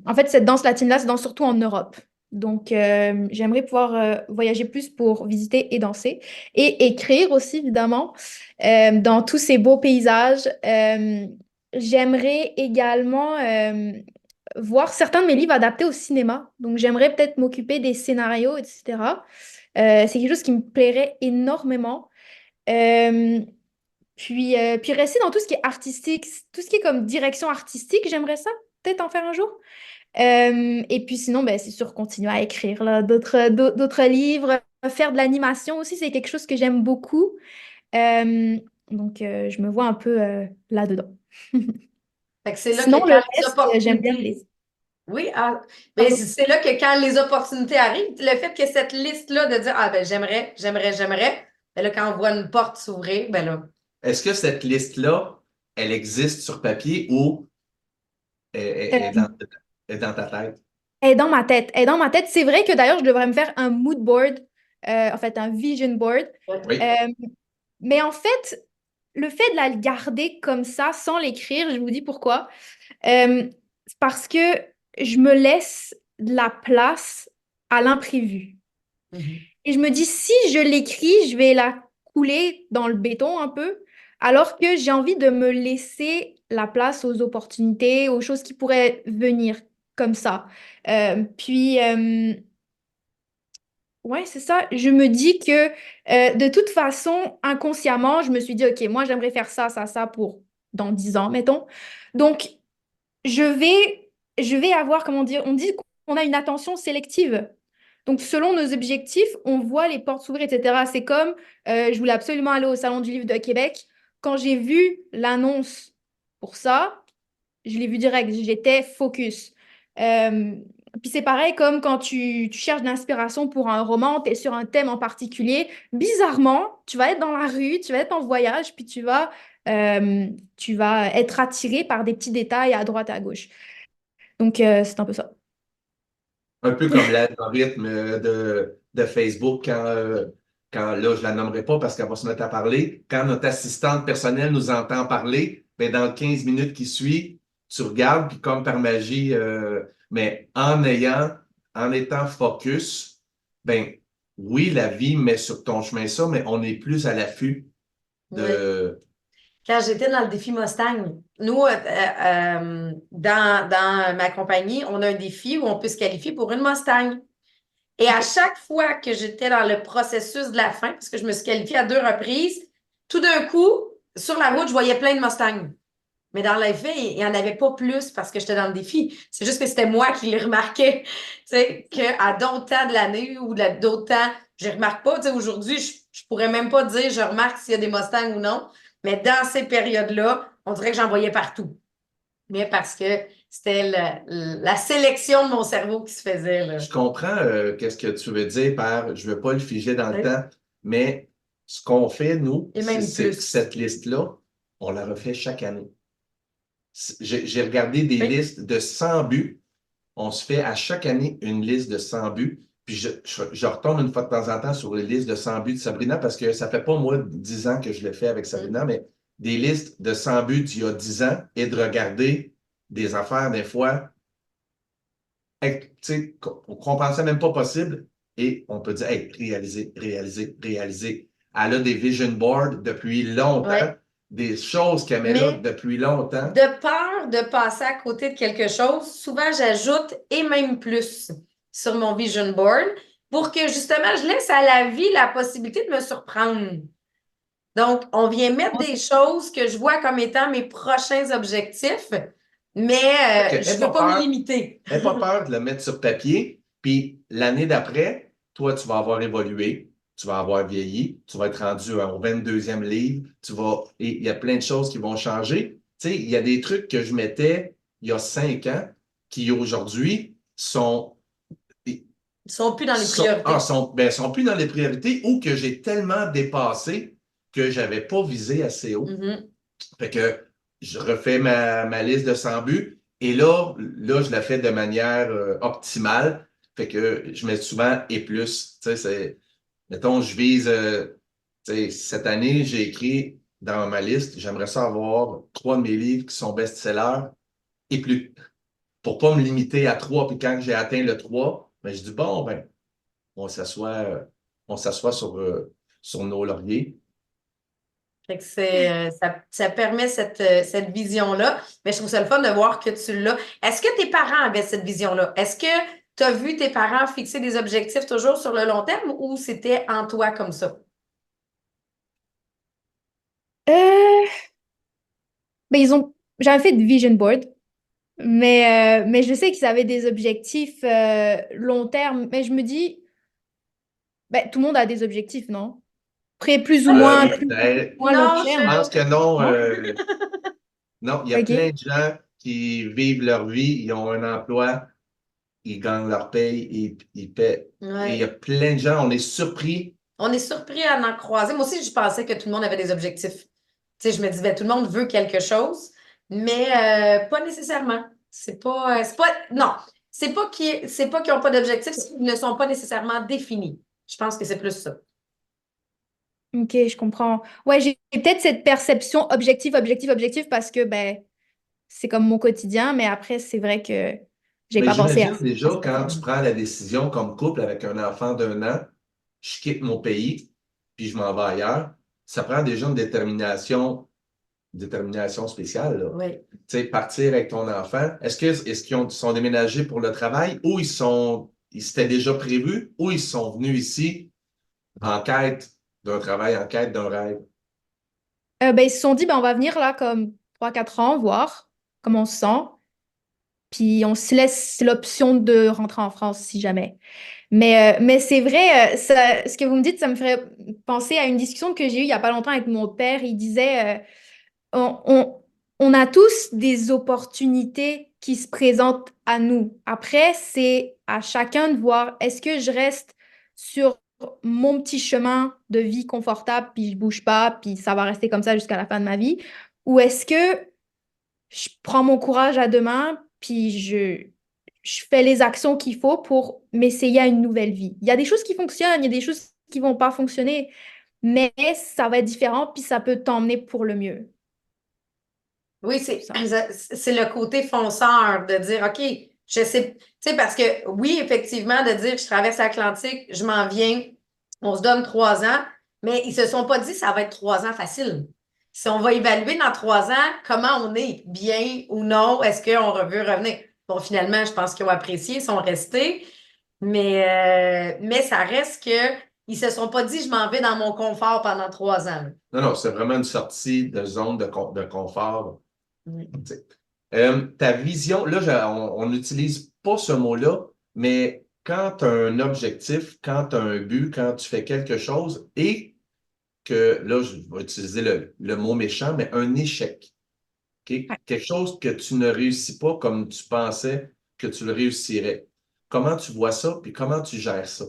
en fait, cette danse latine-là se danse surtout en Europe. Donc, j'aimerais pouvoir voyager plus pour visiter et danser. Et écrire aussi, évidemment, dans tous ces beaux paysages. J'aimerais également voir certains de mes livres adaptés au cinéma. Donc, j'aimerais peut-être m'occuper des scénarios, etc. C'est quelque chose qui me plairait énormément. Euh, puis rester dans tout ce qui est artistique, tout ce qui est comme direction artistique, j'aimerais ça, peut-être en faire un jour. Et puis sinon, ben, c'est sûr, continuer à écrire là, d'autres livres, faire de l'animation aussi, c'est quelque chose que j'aime beaucoup. Euh, donc, je me vois un peu là-dedans. Fait que c'est là que Sinon, le quand les reste, j'aime bien opportunités. les... Oui, mais Pardon. c'est là que quand les opportunités arrivent, le fait que cette liste-là de dire, ah ben j'aimerais, ben là, quand on voit une porte s'ouvrir, ben là, Est-ce que cette liste-là, elle existe sur papier ou elle est Euh, est dans ta tête? Elle est dans ma tête. Elle est dans ma tête. C'est vrai que d'ailleurs, je devrais me faire un mood board, en fait, un vision board. Oui. Euh, mais en fait, le fait de la garder comme ça, sans l'écrire, je vous dis pourquoi. C'est parce que je me laisse de la place à l'imprévu. mhm. Et je me dis, si je l'écris, je vais la couler dans le béton un peu, alors que j'ai envie de me laisser la place aux opportunités, aux choses qui pourraient venir comme ça. Puis, ouais, c'est ça. Je me dis que de toute façon, inconsciemment, je me suis dit, OK, moi, j'aimerais faire ça, ça, ça pour dans 10 ans, mettons. Donc, je vais, je vais avoir, comment dire, on dit qu'on a une attention sélective. Donc, selon nos objectifs, on voit les portes s'ouvrir, etc. C'est comme, je voulais absolument aller au Salon du Livre de Québec. Quand j'ai vu l'annonce pour ça, je l'ai vu direct, j'étais focus. Euh, Puis c'est pareil comme quand tu cherches de l'inspiration pour un roman, tu es sur un thème en particulier. Bizarrement, tu vas être dans la rue, tu vas être en voyage, puis tu vas être attiré par des petits détails à droite et à gauche. Donc, c'est un peu ça. Un peu comme l'algorithme de Facebook quand là, je la nommerai pas parce qu'elle va se mettre à parler. Quand notre assistante personnelle nous entend parler, ben, dans les 15 minutes qui suivent, tu regardes, puis comme par magie, mais en étant focus, ben oui, la vie met sur ton chemin ça, mais on est plus à l'affût Oui. de. Quand j'étais dans le défi Mustang, nous, dans ma compagnie, on a un défi où on peut se qualifier pour une Mustang. Et à chaque fois que j'étais dans le processus de la fin, parce que je me suis qualifiée à 2 reprises, tout d'un coup, sur la route, je voyais plein de Mustangs. Mais dans les faits, il n'y en avait pas plus parce que j'étais dans le défi. C'est juste que c'était moi qui les remarquais. Tu sais, qu'à d'autres temps de l'année ou d'autres temps, je ne remarque pas. Tu sais, aujourd'hui, je ne pourrais même pas dire je remarque s'il y a des Mustangs ou non. Mais dans ces périodes-là, on dirait que j'en voyais partout. Mais parce que c'était la sélection de mon cerveau qui se faisait, là. Je comprends qu'est-ce que tu veux dire par je ne veux pas le figer dans le Oui. temps, mais ce qu'on fait, nous, Et même c'est que plus. cette liste-là, on la refait chaque année. J'ai regardé des Oui. listes de 100 buts. On se fait à chaque année une liste de 100 buts. Puis je retombe une fois de temps en temps sur les listes de 100 buts de Sabrina parce que ça fait pas moi 10 ans que je le fais avec Sabrina, mais des listes de 100 buts d'il y a 10 ans et de regarder des affaires des fois qu'on pensait même pas possible et on peut dire, hey, réaliser, réaliser, réaliser. Elle a des vision boards depuis longtemps, Ouais. des choses qu'elle met là Mais depuis longtemps. de peur de passer à côté de quelque chose, souvent j'ajoute et même plus sur mon vision board pour que justement je laisse à la vie la possibilité de me surprendre. Donc, on vient mettre des choses que je vois comme étant mes prochains objectifs, Fait que, mais je aie ne veux pas pas me peur, limiter. aie pas peur de le mettre sur papier, puis l'année d'après, toi, tu vas avoir évolué, tu vas avoir vieilli, tu vas être rendu au 22e livre, et il y a plein de choses qui vont changer. Tu sais, il y a des trucs que je mettais il y a 5 ans qui aujourd'hui Ils ne sont plus dans les priorités. sont plus dans les priorités ou que j'ai tellement dépassé que je n'avais pas visé assez haut. Mhm. Fait que je refais ma liste de 100 buts et là, je la fais de manière optimale. Fait que je mets souvent et plus. Tu sais, mettons, je vise, tu sais, cette année, j'ai écrit dans ma liste, j'aimerais ça avoir 3 de mes livres qui sont best-sellers et plus. pour pas me limiter à 3. Puis quand j'ai atteint le 3, ben, je dis, bon, ben, on s'assoit sur nos lauriers. Fait que ça permet cette vision-là. Mais je trouve ça le fun de voir que tu l'as. Est-ce que tes parents avaient cette vision-là? Est-ce que tu as vu tes parents fixer des objectifs toujours sur le long terme ou c'était en toi comme ça? Euh, ben, ils ont jamais fait de vision board, mais je sais qu'ils avaient des objectifs long terme. Mais je me dis, ben, tout le monde a des objectifs, non? Après, plus Ben, ou moins long Non, je terme. pense que non. Non? Non, il y a plein OK. de gens qui vivent leur vie, ils ont un emploi, ils gagnent leur paye, ils paient. Et il y a Ouais. plein de gens, on est surpris. On est surpris à en croiser. Moi aussi, je pensais que tout le monde avait des objectifs. Tu sais, je me disais, tout le monde veut quelque chose, mais pas nécessairement. Non, c'est pas qu'ils n'ont pas d'objectifs, c'est qu'ils ne sont pas nécessairement définis. Je pense que c'est plus ça. OK, je comprends. Ouais, j'ai peut-être cette perception objectif, objectif, objectif parce que ben, c'est comme mon quotidien, mais après, c'est vrai que j'ai Mais pas pensé j'imagine à déjà ça. quand tu prends la décision comme couple avec un enfant d'1 an, je quitte mon pays, puis je m'en vais ailleurs, ça prend déjà une détermination spéciale, là. Oui. Tu sais, partir avec ton enfant, est-ce qu'ils sont déménagés pour le travail ou ils s'étaient déjà prévus ou ils sont venus ici en quête d'un travail, en quête d'un rêve? Ben, ils se sont dit, ben, on va venir là comme 3 4 ans, voir comment on se sent. Puis on se laisse l'option de rentrer en France si jamais. Mais c'est vrai, ce que vous me dites, ça me ferait penser à une discussion que j'ai eue il y a pas longtemps avec mon père. Il disait, on, on- on a tous des opportunités qui se présentent à nous. Après, c'est à chacun de voir, est-ce que je reste sur mon petit chemin de vie confortable, puis je bouge pas, puis ça va rester comme ça jusqu'à la fin de ma vie, ou est-ce que je prends mon courage à deux mains, puis je fais les actions qu'il faut pour m'essayer à une nouvelle vie. Il y a des choses qui fonctionnent, il y a des choses qui vont pas fonctionner, mais ça va être différent, puis ça peut t'emmener pour le mieux. Oui, Ça. c'est le côté fonceur de dire, OK, je sais, tu sais, parce que oui, effectivement, de dire, je traverse l'Atlantique, je m'en viens, on se donne 3 ans, mais ils se sont pas dit, ça va être 3 ans facile. Si on va évaluer dans 3 ans comment on est, bien ou non, est-ce qu'on veut revenir? Bon, finalement, je pense qu'ils ont apprécié, ils sont restés, mais ça reste que ils se sont pas dit, je m'en vais dans mon confort pendant 3 ans. Non, non, c'est vraiment une sortie de zone de confort. Oui. Tu sais. Ta vision, là, on n'utilise pas ce mot-là, mais quand tu as un objectif, quand tu as un but, quand tu fais quelque chose et que, là, je vais utiliser le mot méchant, mais un échec. OK? Ouais. Quelque chose que tu ne réussis pas comme tu pensais que tu le réussirais. Comment tu vois ça, puis comment tu gères ça?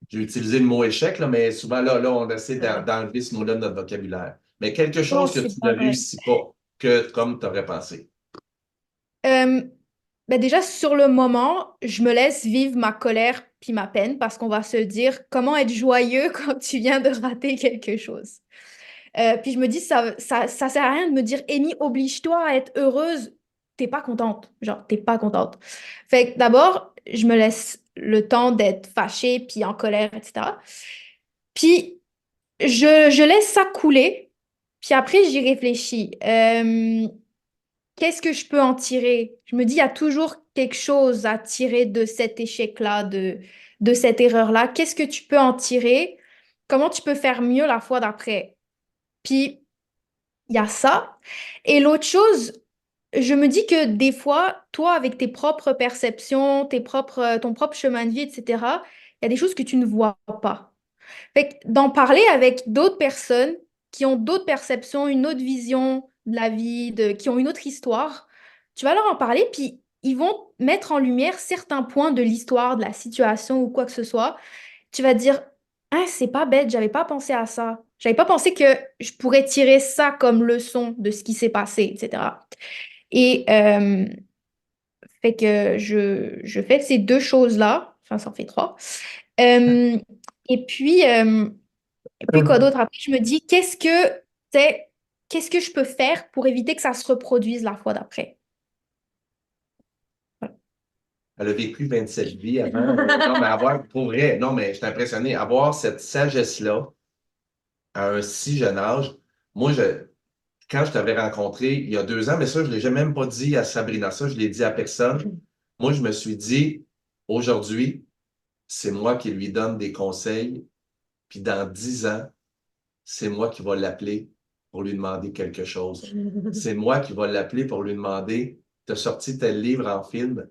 J'ai utilisé le mot échec, là, mais souvent, là, on essaie d'enlever ce mot-là de notre vocabulaire. Mais quelque Non, chose que c'est tu ne pas vrai. réussis pas, comme tu aurais pensé. Euh, ben déjà, sur le moment, je me laisse vivre ma colère puis ma peine parce qu'on va se dire comment être joyeux quand tu viens de rater quelque chose. Puis je me dis, ça sert à rien de me dire, Amy, oblige-toi à être heureuse. T'es pas contente. Genre, t'es pas contente. Fait que d'abord, je me laisse le temps d'être fâchée, puis en colère, etc. Puis, je laisse ça couler. Puis après, j'y réfléchis. Qu'est-ce que je peux en tirer? Je me dis, il y a toujours quelque chose à tirer de cet échec-là, de cette erreur-là. Qu'est-ce que tu peux en tirer? Comment tu peux faire mieux la fois d'après? Puis, il y a ça. Et l'autre chose, je me dis que des fois, toi, avec tes propres perceptions, ton propre chemin de vie, etc., il y a des choses que tu ne vois pas. Fait que d'en parler avec d'autres personnes qui ont d'autres perceptions, une autre vision de la vie, qui ont une autre histoire, tu vas leur en parler, puis ils vont mettre en lumière certains points de l'histoire, de la situation ou quoi que ce soit. Tu vas te dire, ah, c'est pas bête, j'avais pas pensé à ça. J'avais pas pensé que je pourrais tirer ça comme leçon de ce qui s'est passé, etc. Et fait que je fais ces deux choses-là, enfin, ça en fait trois. Euh, et puis, euh, et puis quoi d'autre? Après, je me dis, qu'est-ce que je peux faire pour éviter que ça se reproduise la fois d'après? Elle a vécu 27 vies avant. Non, mais avoir, pour vrai, non, mais je suis impressionné. Avoir cette sagesse-là à un si jeune âge, moi, quand je t'avais rencontré il y a 2 ans, mais ça, je ne l'ai même pas dit à Sabrina, ça, je l'ai dit à personne. Moi, je me suis dit, aujourd'hui, c'est moi qui lui donne des conseils, puis dans 10 ans, c'est moi qui va l'appeler pour lui demander quelque chose. C'est moi qui va l'appeler pour lui demander, t'as sorti tel livre en film,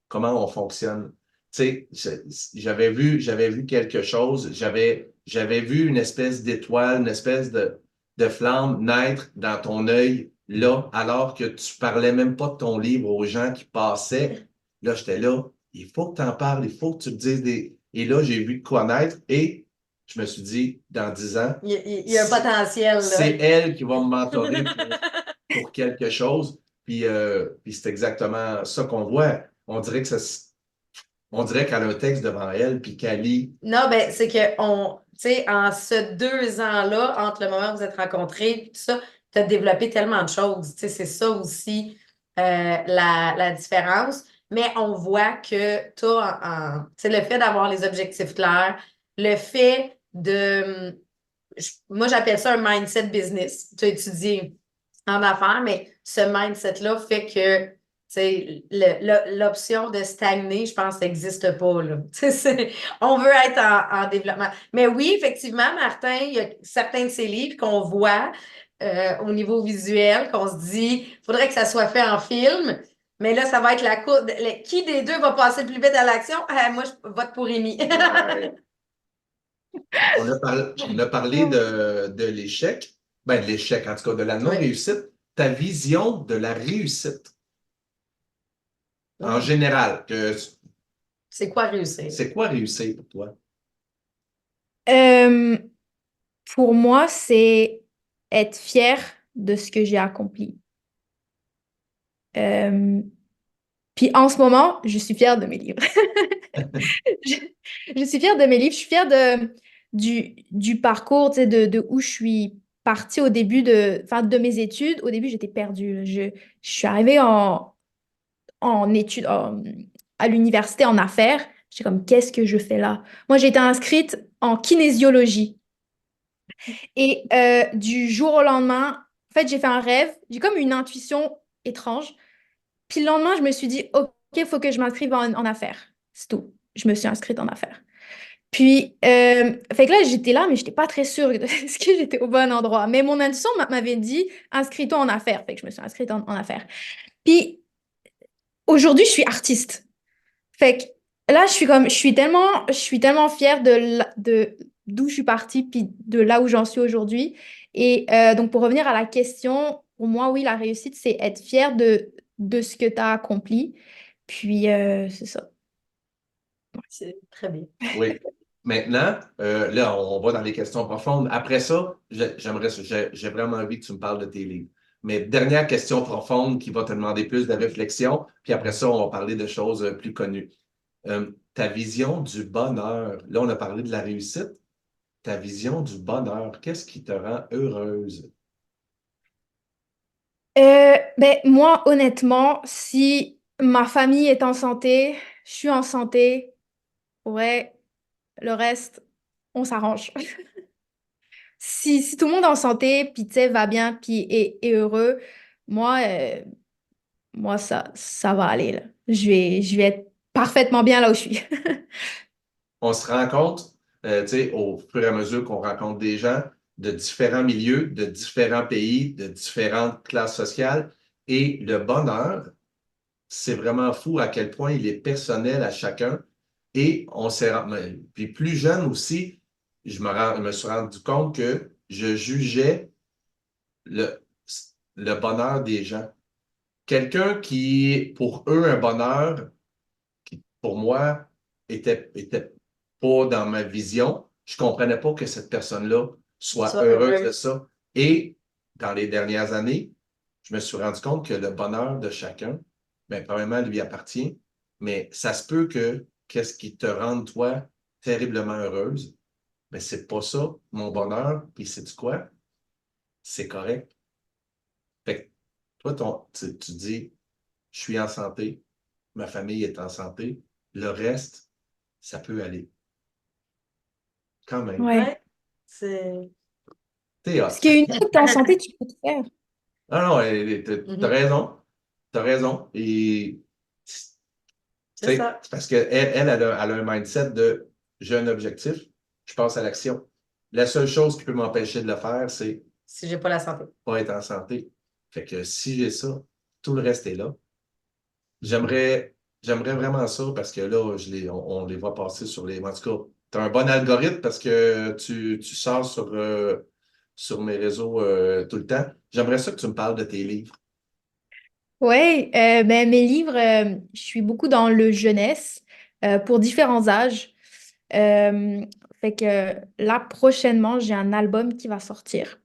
comment on fonctionne? Tu sais, j'avais vu quelque chose, j'avais vu une espèce d'étoile, une espèce de flamme naître dans ton œil, là, alors que tu parlais même pas de ton livre aux gens qui passaient. Là, j'étais là, il faut que tu en parles, il faut que tu te dises des... Et là, j'ai vu de quoi naître et je me suis dit, dans 10 ans, Il y a un potentiel, là. c'est elle qui va me mentorer pour quelque chose. Puis c'est exactement ça qu'on voit. On dirait qu'elle a un texte devant elle, puis qu'elle lit. Non, ben, c'est que tu sais, en ce 2 ans-là, entre le moment où vous êtes rencontrés et tout ça, tu as développé tellement de choses. Tu sais, c'est ça aussi la différence. Mais on voit que tu sais, le fait d'avoir les objectifs clairs, le fait de, moi j'appelle ça un mindset business. Tu as étudié en affaires, mais ce mindset-là fait que tu sais, l'option de stagner, je pense, n'existe pas, là. Tu sais, on veut être en développement. Mais oui, effectivement, Martin, il y a certains de ses livres qu'on voit au niveau visuel, qu'on se dit, il faudrait que ça soit fait en film. Mais là, ça va être la course. Qui des deux va passer le plus vite à l'action? Ah, moi, je vote pour Rémi. Ouais. On a parlé de l'échec, ben de l'échec, en tout cas, de la Oui. non-réussite. Ta vision de la réussite, en général, C'est quoi réussir? c'est quoi réussir pour toi? Euh, pour moi, c'est être fier de ce que j'ai accompli. Euh, Puis en ce moment, je suis fière de mes livres. Je, je suis fière de mes livres, je suis fière du parcours, tu sais, de où je suis partie au début enfin, de mes études. Au début, j'étais perdue, là. Je suis arrivée en études, à l'université en affaires. J'étais comme, qu'est-ce que je fais là? Moi, j'ai été inscrite en kinésiologie. Et du jour au lendemain, en fait, j'ai fait un rêve. J'ai comme une intuition étrange. Puis le lendemain, je me suis dit, OK, il faut que je m'inscrive en affaires. C'est tout. Je me suis inscrite en affaires. Puis, fait que là, j'étais là, mais j'étais pas très sûre de ce que j'étais au bon endroit. Mais mon intuition m'avait dit, inscris-toi en affaires. Fait que je me suis inscrite en affaires. Puis, aujourd'hui, je suis artiste. Fait que là, je suis tellement fière de d'où je suis partie, puis de là où j'en suis aujourd'hui. Et donc, pour revenir à la question, pour moi, oui, la réussite, c'est être fière de ce que tu as accompli. Puis, c'est ça. C'est très bien. Oui. Maintenant, là, on va dans les questions profondes. Après ça, j'ai vraiment envie que tu me parles de tes livres. Mais dernière question profonde qui va te demander plus de réflexion, puis après ça, on va parler de choses plus connues. Ta vision du bonheur. Là, on a parlé de la réussite. Ta vision du bonheur, qu'est-ce qui te rend heureuse? Ben, moi, honnêtement, si ma famille est en santé, je suis en santé, ouais, le reste, on s'arrange. Si tout le monde est en santé, puis tu sais, va bien, puis est heureux, moi, moi ça va aller, là. Je vais être parfaitement bien là où je suis. On se rend compte, tu sais, au fur et à mesure qu'on rencontre des gens de différents milieux, de différents pays, de différentes classes sociales, et le bonheur, c'est vraiment fou à quel point il est personnel à chacun. Et puis plus jeune aussi, je me suis rendu compte que je jugeais le, le bonheur des gens. Quelqu'un qui, pour eux, un bonheur, qui pour moi, était pas dans ma vision, je comprenais pas que cette personne-là soit Sois heureuse de heureuse. ça. Et dans les dernières années, je me suis rendu compte que le bonheur de chacun, bien, probablement lui appartient, mais ça se peut que qu'est-ce qui te rende, toi, terriblement heureuse, mais c'est pas ça, mon bonheur, puis c'est quoi? C'est correct. Fait que toi, tu dis, je suis en santé, ma famille est en santé. Le reste, ça peut aller. Quand même. Ouais. Ouais, c'est... T'es hot. Parce qu'une fois que t'es en santé, tu peux tout faire. Ah non, t'as Mhm. raison. T'as raison. Et tu C'est sais, ça. c'est parce qu'elle a un mindset de j'ai un objectif, je passe à l'action. La seule chose qui peut m'empêcher de le faire, c'est Si j'ai pas la santé. pas être en santé. Fait que si j'ai ça, tout le reste est là. J'aimerais vraiment ça parce que là, on les voit passer sur les. En tout cas, tu as un bon algorithme parce que tu sors sur mes réseaux tout le temps. J'aimerais ça que tu me parles de tes livres. Ouais, ben, mes livres, je suis beaucoup dans le jeunesse pour différents âges. Euh, Fait que là, prochainement, j'ai un album qui va sortir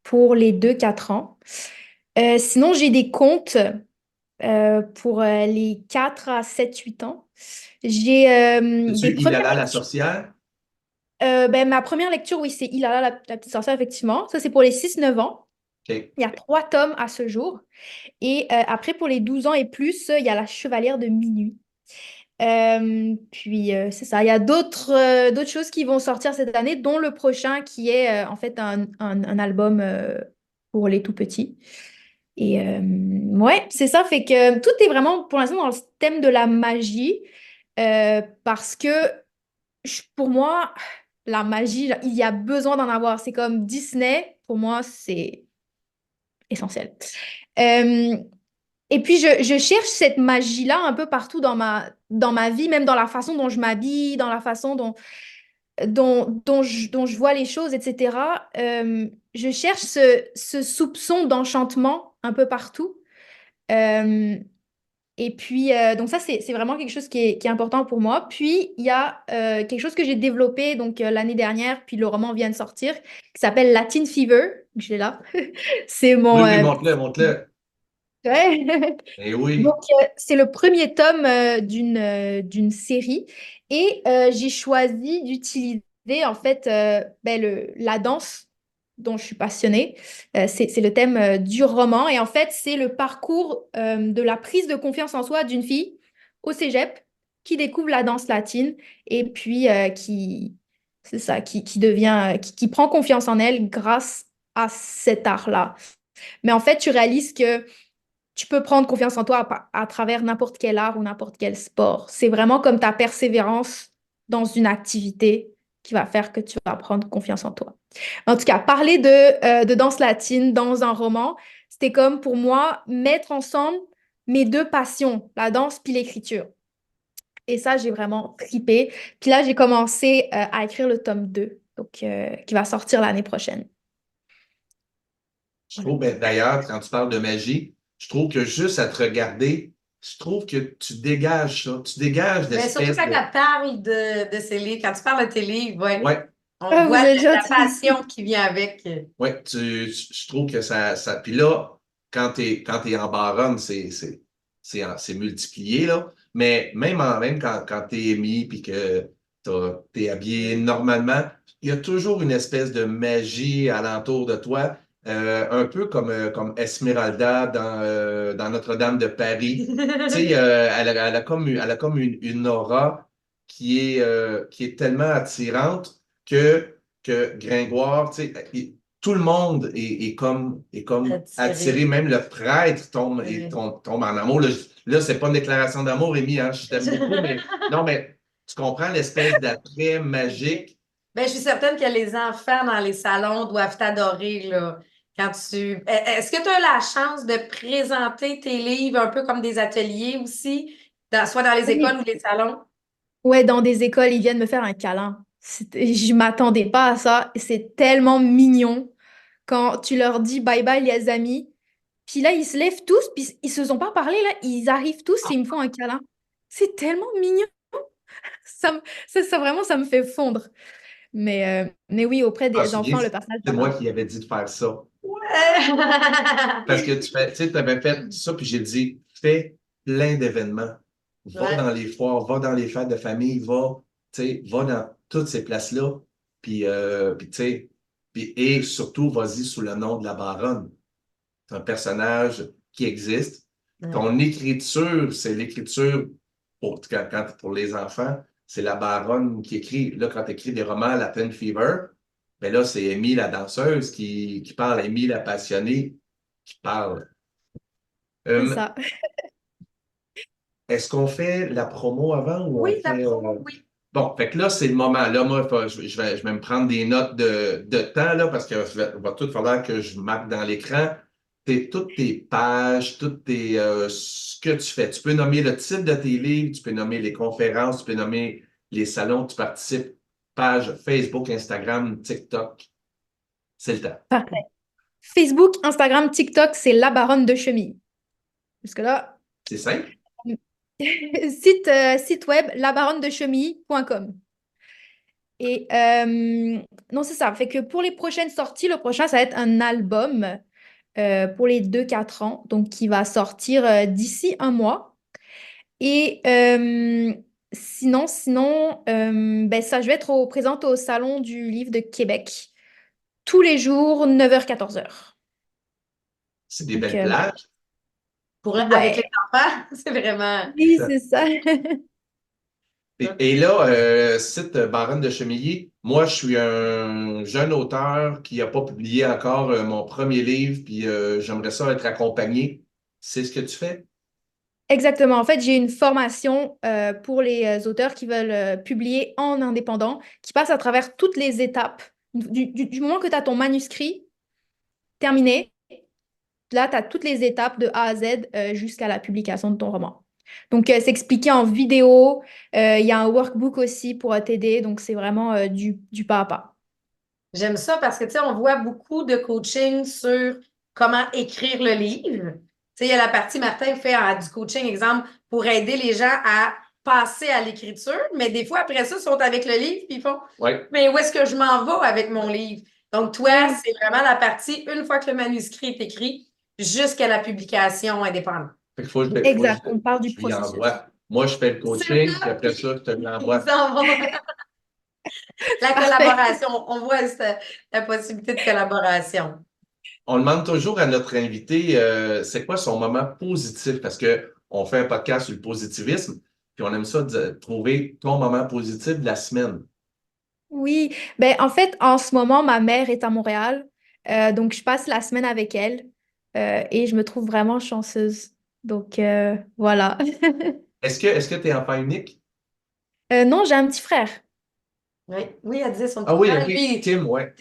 pour les 2-4 ans. Sinon, j'ai des contes pour les 4 à 7-8 ans. J'ai des C'est-tu premières Ilala la lectures. sorcière? Ben, ma première lecture, oui, c'est Il a la petite sorcière, effectivement. Ça, c'est pour les 6-9 ans. OK. Il y a 3 tomes à ce jour. Et après, pour les 12 ans et plus, il y a La Chevalière de Minuit. Puis, c'est ça. Il y a d'autres choses qui vont sortir cette année, dont le prochain qui est en fait un album pour les tout petits. Et ouais, c'est ça. Fait que tout est vraiment pour l'instant dans le thème de la magie parce que pour moi, la magie, genre, il y a besoin d'en avoir. C'est comme Disney, pour moi, c'est essentiel. Euh, et puis, je cherche cette magie-là un peu partout dans ma vie, même dans la façon dont je m'habille, dans la façon dont je vois les choses, etc. Je cherche ce soupçon d'enchantement un peu partout. Euh, et puis, donc ça, c'est vraiment quelque chose qui est important pour moi. Puis, il y a quelque chose que j'ai développé donc l'année dernière, puis le roman vient de sortir, qui s'appelle Latin Fever. Je l'ai là. C'est Oui, mon... oui, montre-le, montre-le. ouais. Eh Donc, oui. c'est le premier tome d'une série. Et j'ai choisi d'utiliser, en fait, ben, la danse dont je suis passionnée. C'est le thème du roman. Et en fait, c'est le parcours de la prise de confiance en soi d'une fille au cégep qui découvre la danse latine et puis c'est ça, qui devient, qui prend confiance en elle grâce à cet art-là. Mais en fait, tu réalises que tu peux prendre confiance en toi à travers n'importe quel art ou n'importe quel sport. C'est vraiment comme ta persévérance dans une activité qui va faire que tu vas prendre confiance en toi. En tout cas, parler de danse latine dans un roman, c'était comme pour moi mettre ensemble mes deux passions, la danse puis l'écriture. Et ça, j'ai vraiment tripé. Puis là, j'ai commencé à écrire le tome 2, donc, qui va sortir l'année prochaine. Je trouve, ben, d'ailleurs, quand tu parles de magie, je trouve que juste à te regarder, je trouve que tu dégages ça. Tu dégages Mais surtout l'espèce quand de. tu parles de ces livres, quand tu parles de tes livres, ouais, Ouais, on Ah, vous voit êtes la gentil. passion qui vient avec. ouais, je trouve que ça. Puis là, quand t'es en baronne, c'est multiplié, là. Mais même quand t'es émis puis que t'es habillé normalement, il y a toujours une espèce de magie alentour de toi. Un peu comme Esmeralda dans Notre-Dame de Paris. Tu sais, elle a comme une aura qui est tellement attirante que Gringoire, tu sais, tout le monde est comme attiré, Attiré. même le prêtre tombe, Ouais. tombe en amour. Là, c'est pas une déclaration d'amour, Rémi, hein, je t'aime beaucoup, mais non, mais tu comprends l'espèce d'attrait magique. Ben, je suis certaine que les enfants dans les salons doivent t'adorer, là. Quand Est-ce que tu as la chance de présenter tes livres un peu comme des ateliers aussi, soit dans les écoles Oui. ou les salons? Ouais, dans des écoles, ils viennent me faire un câlin. Je m'attendais pas à ça. C'est tellement mignon quand tu leur dis bye bye les amis. Puis là, ils se lèvent tous, puis ils se sont pas parlé là. Ils arrivent tous et ils me font un câlin. C'est tellement mignon. Vraiment, ça me fait fondre. Mais oui, auprès Ah, des souviens, enfants, le personnage, c'est ça moi marche. qui avais dit de faire ça. Parce que Ouais. tu avais fait ça, puis j'ai dit, fais plein d'événements. Va Ouais. dans les foires, va dans les fêtes de famille, va dans toutes ces places-là. Puis tu sais, et surtout, vas-y sous le nom de la Baronne. C'est un personnage qui existe. Ton écriture, c'est l'écriture pour les enfants, c'est la baronne qui écrit. Là, quand tu écris des romans, Latin Fever, ben là, c'est Amy la danseuse qui parle, Amy la passionnée qui parle. C'est Euh, ça. Est-ce qu'on fait la promo avant ou on Oui, la fait. promo, oui. Bon, fait que là, c'est le moment. Là, moi, je vais me prendre des notes de temps là, parce qu'il va tout falloir que je marque dans l'écran toutes tes pages, ce que tu fais. Tu peux nommer le titre de tes livres, tu peux nommer les conférences, tu peux nommer les salons que tu participes, page Facebook, Instagram, TikTok. C'est le temps. Parfait. Facebook, Instagram, TikTok, c'est la baronne de Chemille. Parce que là, C'est simple. site web, labaronnedechemille.com. Et non, c'est ça. Fait que pour les prochaines sorties, le prochain, ça va être un album pour les 2-4 ans, donc qui va sortir d'ici un mois. Et sinon, ben ça, je vais être présente au Salon du Livre de Québec tous les jours, 9h, 14h. C'est des Donc, belles voilà. plages. Avec les Ouais, enfants, c'est vraiment. oui, c'est ça. Et là, site Baronne de Chemilly, moi, je suis un jeune auteur qui n'a pas publié encore mon premier livre, puis j'aimerais ça être accompagné. C'est ce que tu fais? Exactement. En fait, j'ai une formation pour les auteurs qui veulent publier en indépendant, qui passe à travers toutes les étapes. Du moment que tu as ton manuscrit terminé, là, tu as toutes les étapes de A à Z jusqu'à la publication de ton roman. Donc, c'est expliqué en vidéo. Il y a un workbook aussi pour t'aider. Donc, c'est vraiment du pas à pas. J'aime ça parce que, tu sais, on voit beaucoup de coaching sur comment écrire le livre. Tu sais, il y a la partie, Martin fait du coaching, exemple, pour aider les gens à passer à l'écriture, mais des fois, après ça, ils sont avec le livre puis ils font Oui. mais où est-ce que je m'en vais avec mon livre? Donc, toi, c'est vraiment la partie, une fois que le manuscrit est écrit, jusqu'à la publication indépendante. Fait qu'il faut que Exact. On part du je lui processus. envoie. Moi, je fais le coaching, C'est puis après ça, je te l'envoie. Ils s'en vont. La Parfait. collaboration, on voit la possibilité de collaboration. On demande toujours à notre invité, c'est quoi son moment positif? Parce qu'on fait un podcast sur le positivisme, puis on aime ça trouver ton moment positif de la semaine. Oui, ben en fait, en ce moment, ma mère est à Montréal, donc je passe la semaine avec elle et je me trouve vraiment chanceuse. Donc voilà. Est-ce que tu es enfant unique? Non, j'ai un petit frère. Oui, oui, elle disait son Ah petit oui, frère. ok, Lui, Tim, ouais.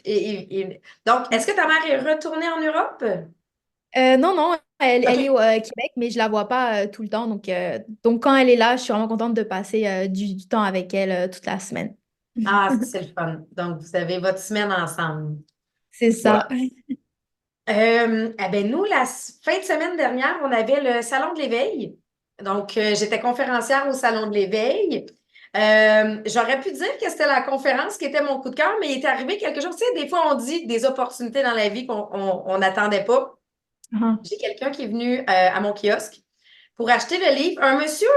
donc, est-ce que ta mère est retournée en Europe? Non, non, elle est OK. au Québec, mais je la vois pas tout le temps. Donc quand elle est là, je suis vraiment contente de passer du temps avec elle toute la semaine. Ah, ça, c'est le fun. Donc, vous avez votre semaine ensemble. C'est Voilà. ça. Eh ben, nous, fin de semaine dernière, on avait le Salon de l'éveil. Donc, j'étais conférencière au Salon de l'éveil. J'aurais pu dire que c'était la conférence qui était mon coup de cœur, mais il est arrivé quelque chose. Tu sais, des fois, on dit des opportunités dans la vie qu'on n'attendait pas. Ah, J'ai quelqu'un qui est venu à mon kiosque pour acheter le livre. Un monsieur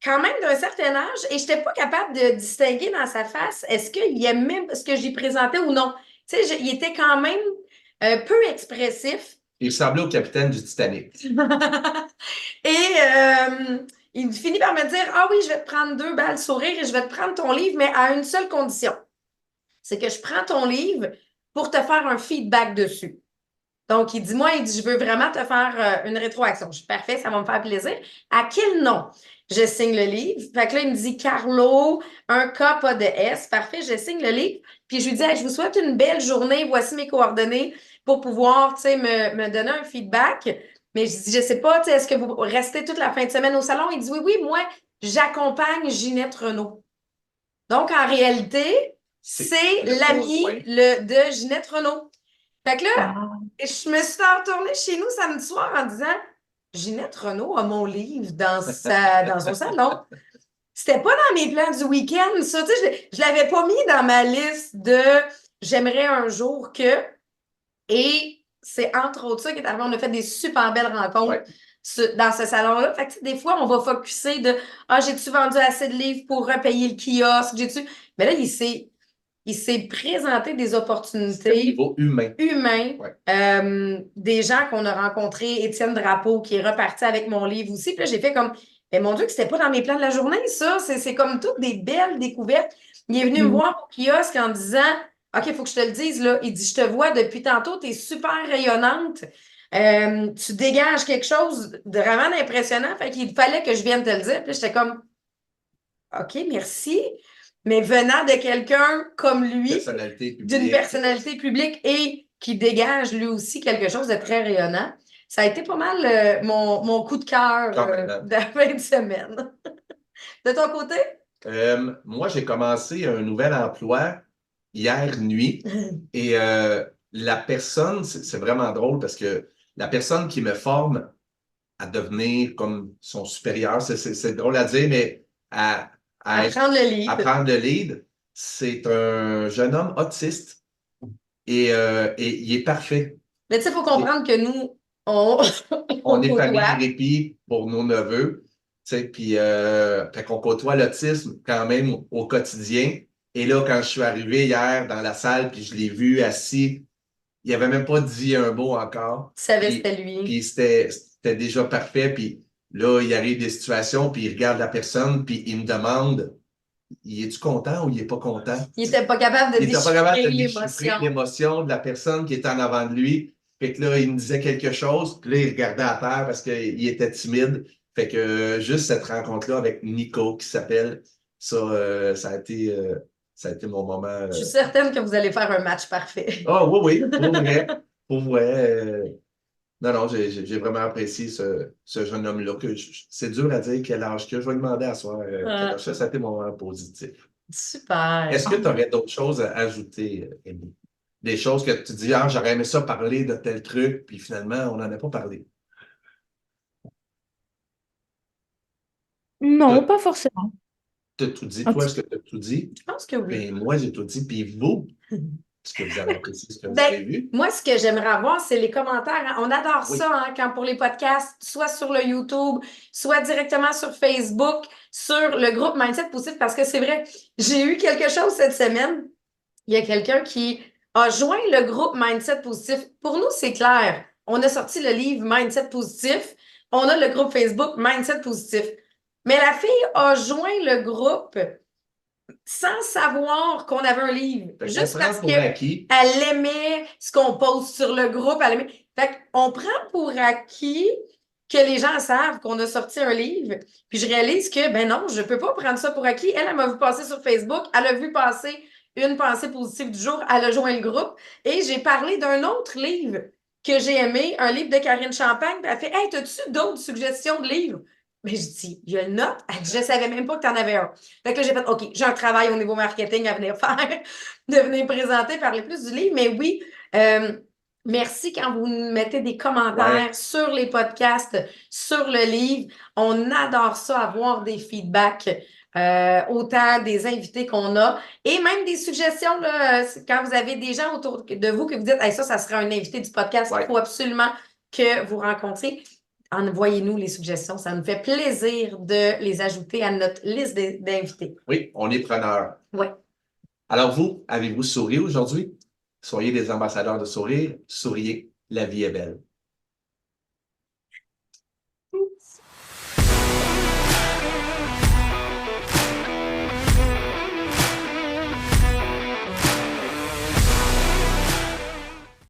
quand même d'un certain âge et je n'étais pas capable de distinguer dans sa face est-ce qu'il aimait ce que j'y présentais ou non. Tu sais, il était quand même peu expressif. Il ressemblait au capitaine du Titanic. Et il finit par me dire, ah oui, je vais te prendre 2 balles sourire et je vais te prendre ton livre, mais à une seule condition. C'est que je prends ton livre pour te faire un feedback dessus. Donc, il dit, moi, il dit, je veux vraiment te faire une rétroaction. Je suis parfait, ça va me faire plaisir. À quel nom? Je signe le livre. Fait que là, il me dit Carlo, un K, pas de S. Parfait, je signe le livre. Puis je lui dis, hey, je vous souhaite une belle journée. Voici mes coordonnées pour pouvoir, tu sais, me donner un feedback. Mais je dis, je sais pas, tu sais, est-ce que vous restez toute la fin de semaine au salon? Il dit, oui, oui, moi, j'accompagne Ginette Renault. Donc, en réalité, c'est l'ami de Ginette Renault. Fait que là, wow. je me suis retournée chez nous samedi soir en disant Ginette Renault a mon livre dans son salon. C'était pas dans mes plans du week-end, ça. Tu sais, je l'avais pas mis dans ma liste de j'aimerais un jour que. Et c'est entre autres ça qui est arrivé. On a fait des super belles rencontres dans ce salon-là. Fait que, tu sais, des fois, on va focusser de j'ai-tu vendu assez de livres pour repayer le kiosque? J'ai-tu. Mais là, il s'est présenté des C'était au opportunités niveau humain. humains, Ouais. des gens qu'on a rencontrés, Étienne Drapeau qui est reparti avec mon livre aussi. Puis là, j'ai fait comme, mais mon Dieu, que c'était pas dans mes plans de la journée, ça. C'est comme toutes des belles découvertes. Il est venu me voir au kiosque en disant, OK, il faut que je te le dise, là. Il dit, je te vois depuis tantôt, tu es super rayonnante. Tu dégages quelque chose de vraiment impressionnant. Fait qu'il fallait que je vienne te le dire. Puis j'étais comme, OK, merci. Mais venant de quelqu'un comme lui, Personnalité d'une publique. personnalité publique et qui dégage lui aussi quelque chose de très rayonnant, ça a été pas mal mon coup de cœur Quand même. de la fin de semaine. De ton côté? Moi, j'ai commencé un nouvel emploi hier nuit et la personne, c'est vraiment drôle parce que la personne qui me forme à devenir comme son supérieur, c'est drôle à dire, mais à Prendre le lead. prendre le lead, c'est un jeune homme autiste et il est parfait. Mais tu sais, il faut comprendre que nous, on On est côtoie. famille répit pour nos neveux, tu sais, puis fait qu'on côtoie l'autisme quand même au quotidien. Et là, quand je suis arrivé hier dans la salle, puis je l'ai vu assis, il n'avait même pas dit un mot encore. Tu savais que Puis, c'était lui. puis c'était déjà parfait. Puis là, il arrive des situations, puis il regarde la personne, puis il me demande, il est-tu content ou il n'est pas content? Il n'était pas capable de Il n'était pas capable de déchiffrer déchiffrer l'émotion. l'émotion de la personne qui était en avant de lui. Fait que là, il me disait quelque chose, puis là, il regardait à terre parce qu'il était timide. Fait que juste cette rencontre-là avec Nico, qui s'appelle, ça a été mon moment. Je suis certaine que vous allez faire un match parfait. Ah oui, oui, pour vrai. Pour vrai. Non, non, j'ai vraiment apprécié ce jeune homme-là. C'est dur à dire quel âge que je vais lui demander à soir. Quel âge ça a été mon moment positif. Super. Est-ce que tu aurais d'autres choses à ajouter, Émilie? Des choses que tu dis, ah, j'aurais aimé ça parler de tel truc, puis finalement, on n'en a pas parlé. Non, T'as pas forcément. t'as tout dit, Un toi, petit- est-ce que tu as tout dit? Je pense que oui. Ben, moi, j'ai tout dit. Puis vous, est-ce que vous avez apprécié ce que vous Ben, avez vu? moi, ce que j'aimerais avoir, c'est les commentaires, hein. On adore Oui. ça, hein, quand pour les podcasts, soit sur le YouTube, soit directement sur Facebook, sur le groupe Mindset Positif, parce que c'est vrai, j'ai eu quelque chose cette semaine. Il y a quelqu'un qui a joint le groupe Mindset Positif. Pour nous, c'est clair. On a sorti le livre Mindset Positif. On a le groupe Facebook Mindset Positif. Mais la fille a joint le groupe sans savoir qu'on avait un livre. Fait qu'on Juste prend parce pour qu'elle acquis. aimait ce qu'on poste sur le groupe. Elle aimait. Fait qu'on prend pour acquis que les gens savent qu'on a sorti un livre. Puis je réalise que, ben non, je ne peux pas prendre ça pour acquis. Elle m'a vu passer sur Facebook. Elle a vu passer une pensée positive du jour. Elle a joint le groupe. Et j'ai parlé d'un autre livre que j'ai aimé, un livre de Karine Champagne. Puis elle fait, hey, as-tu d'autres suggestions de livres? Mais je dis, il y a une note. Elle dit, je ne savais même pas que tu en avais un. Fait que là, j'ai fait, OK, j'ai un travail au niveau marketing à venir faire, de venir présenter, parler plus du livre. Mais oui, merci quand vous nous mettez des commentaires sur les podcasts, sur le livre. On adore ça, avoir des feedbacks, autant des invités qu'on a et même des suggestions, là, quand vous avez des gens autour de vous que vous dites, hey, ça serait un invité du podcast qu'il faut absolument que vous rencontriez. Envoyez-nous les suggestions. Ça nous fait plaisir de les ajouter à notre liste d'invités. Oui, on est preneurs. Oui. Alors vous, avez-vous souri aujourd'hui? Soyez des ambassadeurs de sourire. Souriez, la vie est belle.